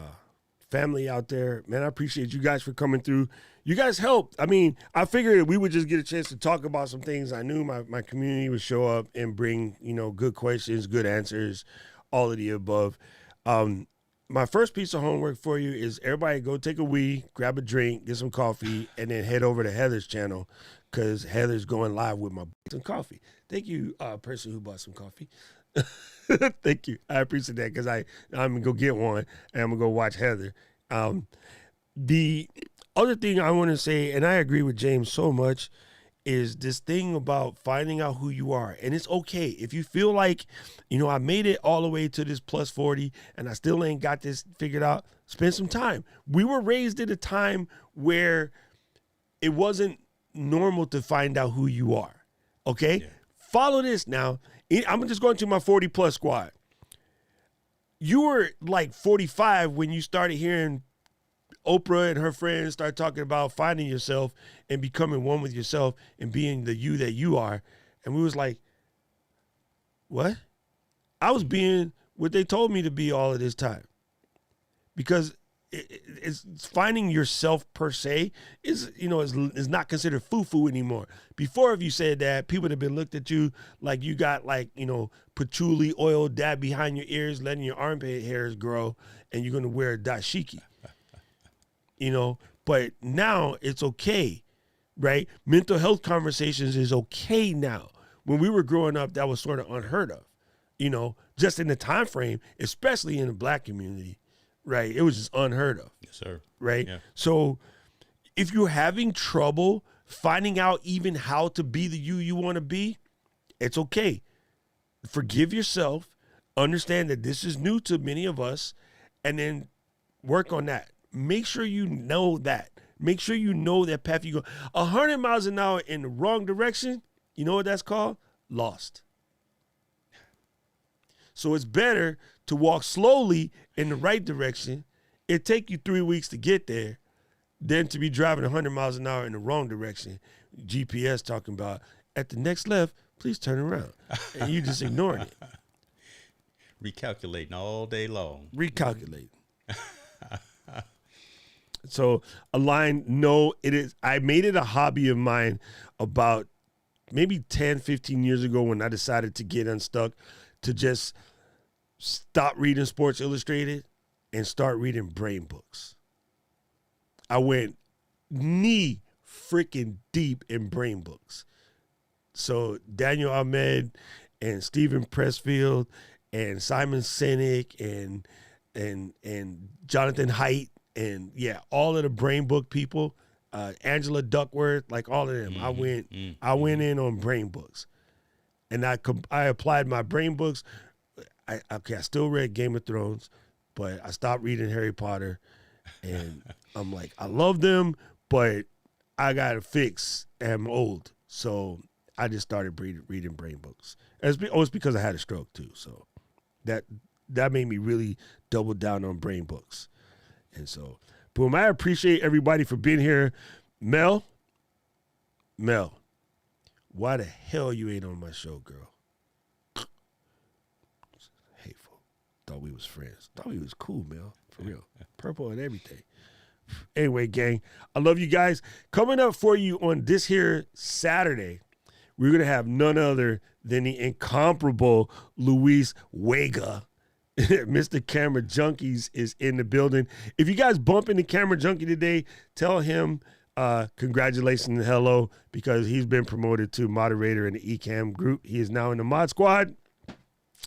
family out there, man, I appreciate you guys for coming through. You guys helped. I mean, I figured we would just get a chance to talk about some things. I knew my community would show up and bring, good questions, good answers, all of the above. My first piece of homework for you is everybody go take a wee, grab a drink, get some coffee, and then head over to Heather's channel, because Heather's going live with some coffee. Thank you, person who bought some coffee. Thank you. I appreciate that, because I'm going to go get one, and I'm going to go watch Heather. The other thing I want to say, and I agree with James so much, is this thing about finding out who you are. And it's okay. If you feel like, I made it all the way to this plus 40 and I still ain't got this figured out, spend some time. We were raised at a time where it wasn't normal to find out who you are. Okay? Yeah. Follow this now. I'm just going to my 40 plus squad. You were like 45 when you started hearing Oprah and her friends start talking about finding yourself and becoming one with yourself and being the you that you are. And we was like, what? I was being what they told me to be all of this time. Because it's finding yourself per se is not considered foo-foo anymore. Before, if you said that, people would have been looked at you like you got patchouli oil dab behind your ears, letting your armpit hairs grow, and you're going to wear a dashiki. But now it's okay, right? Mental health conversations is okay now. When we were growing up, that was sort of unheard of, just in the time frame, especially in the Black community, right? It was just unheard of. Yes, sir. Right? Yeah. So if you're having trouble finding out even how to be the you want to be, it's okay. Forgive yourself, understand that this is new to many of us, and then work on that. Make sure you know that. Make sure you know that path you go. 100 miles an hour in the wrong direction, you know what that's called? Lost. So it's better to walk slowly in the right direction. It take you 3 weeks to get there than to be driving 100 miles an hour in the wrong direction. GPS talking about, at the next left, please turn around. And you just ignoring it. Recalculating all day long. Recalculating. So it is. I made it a hobby of mine about maybe 10, 15 years ago when I decided to get unstuck, to just stop reading Sports Illustrated and start reading brain books. I went knee freaking deep in brain books. So Daniel Ahmed and Stephen Pressfield and Simon Sinek and Jonathan Haidt, and all of the brain book people, Angela Duckworth, like all of them. Mm-hmm. I went in on brain books, and I applied my brain books. I still read Game of Thrones, but I stopped reading Harry Potter, and I'm like, I love them, but I got to fix. I'm old, so I just started reading brain books. It's because I had a stroke too, so that made me really double down on brain books. And so, boom, I appreciate everybody for being here. Mel, why the hell you ain't on my show, girl? Hateful. Thought we was friends. Thought we was cool, Mel. For real. Purple and everything. Anyway, gang, I love you guys. Coming up for you on this here Saturday, we're going to have none other than the incomparable Luis Vega. Mr. Camera Junkies is in the building. If you guys bump into Camera Junkie today, tell him congratulations and hello, because he's been promoted to moderator in the Ecamm group. He is now in the mod squad.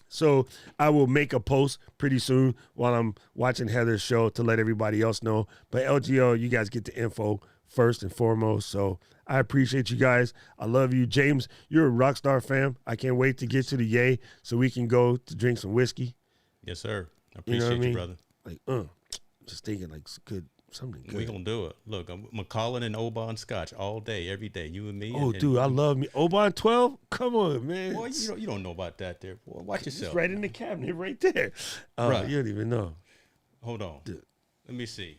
So I will make a post pretty soon while I'm watching Heather's show to let everybody else know. But LGO, you guys get the info first and foremost. So I appreciate you guys. I love you. James, you're a rock star fam. I can't wait to get to the Yay so we can go to drink some whiskey. Yes, sir. I appreciate you, brother. Like, just thinking like something good. We gonna do it. Look, I'm Macallan and Oban Scotch all day, every day. You and me. Oh, dude, I love me. Oban 12? Come on, man. Boy, you don't know about that there. Boy, watch yourself. It's right in the cabinet right there. Right. You don't even know. Hold on. Dude. Let me see.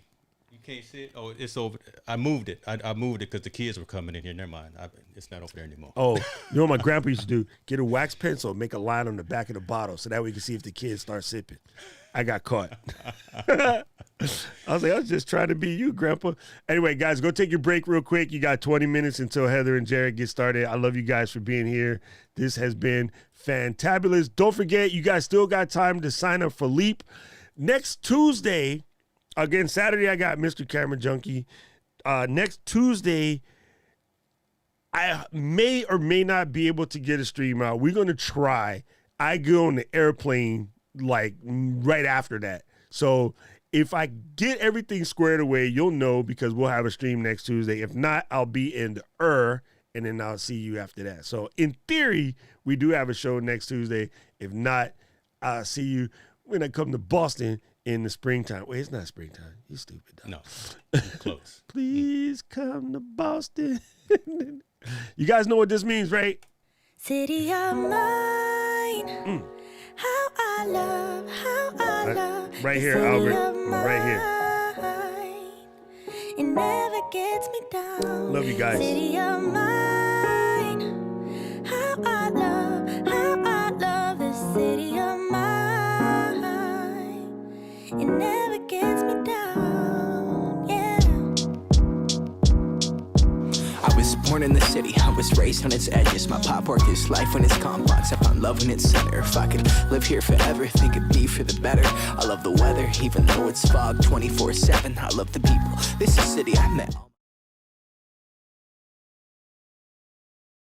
You can't see it? Oh, it's over. I moved it. I moved it because the kids were coming in here. Never mind. It's not over there anymore. Oh, you know what my grandpa used to do? Get a wax pencil, make a line on the back of the bottle so that way you can see if the kids start sipping. I got caught. I was just trying to be you, Grandpa. Anyway, guys, go take your break real quick. You got 20 minutes until Heather and Jared get started. I love you guys for being here. This has been fantabulous. Don't forget, you guys still got time to sign up for Leap. Next Tuesday, again, Saturday, I got Mr. Camera Junkie. Next Tuesday, I may or may not be able to get a stream out. We're going to try. I go on the airplane like right after that. So if I get everything squared away, you'll know because we'll have a stream next Tuesday. If not, I'll be in the and then I'll see you after that. So in theory, we do have a show next Tuesday. If not, I'll see you when I come to Boston in the springtime. Wait, it's not springtime. You stupid dog. No, close. Please come to Boston. You guys know what this means, right? City of mine. How I love Right the here, city Albert. of Right here. mine. It never gets me down. Love you guys. City of mine. How I love the city of mine. It never gets me down. Yeah. I was born in the city, I was raised on its edges. My pop worked his life when it's complex. I found love in its center. If I could live here forever, think it'd be for the better. I love the weather, even though it's fog 24/7. I love the people, this is the city I met.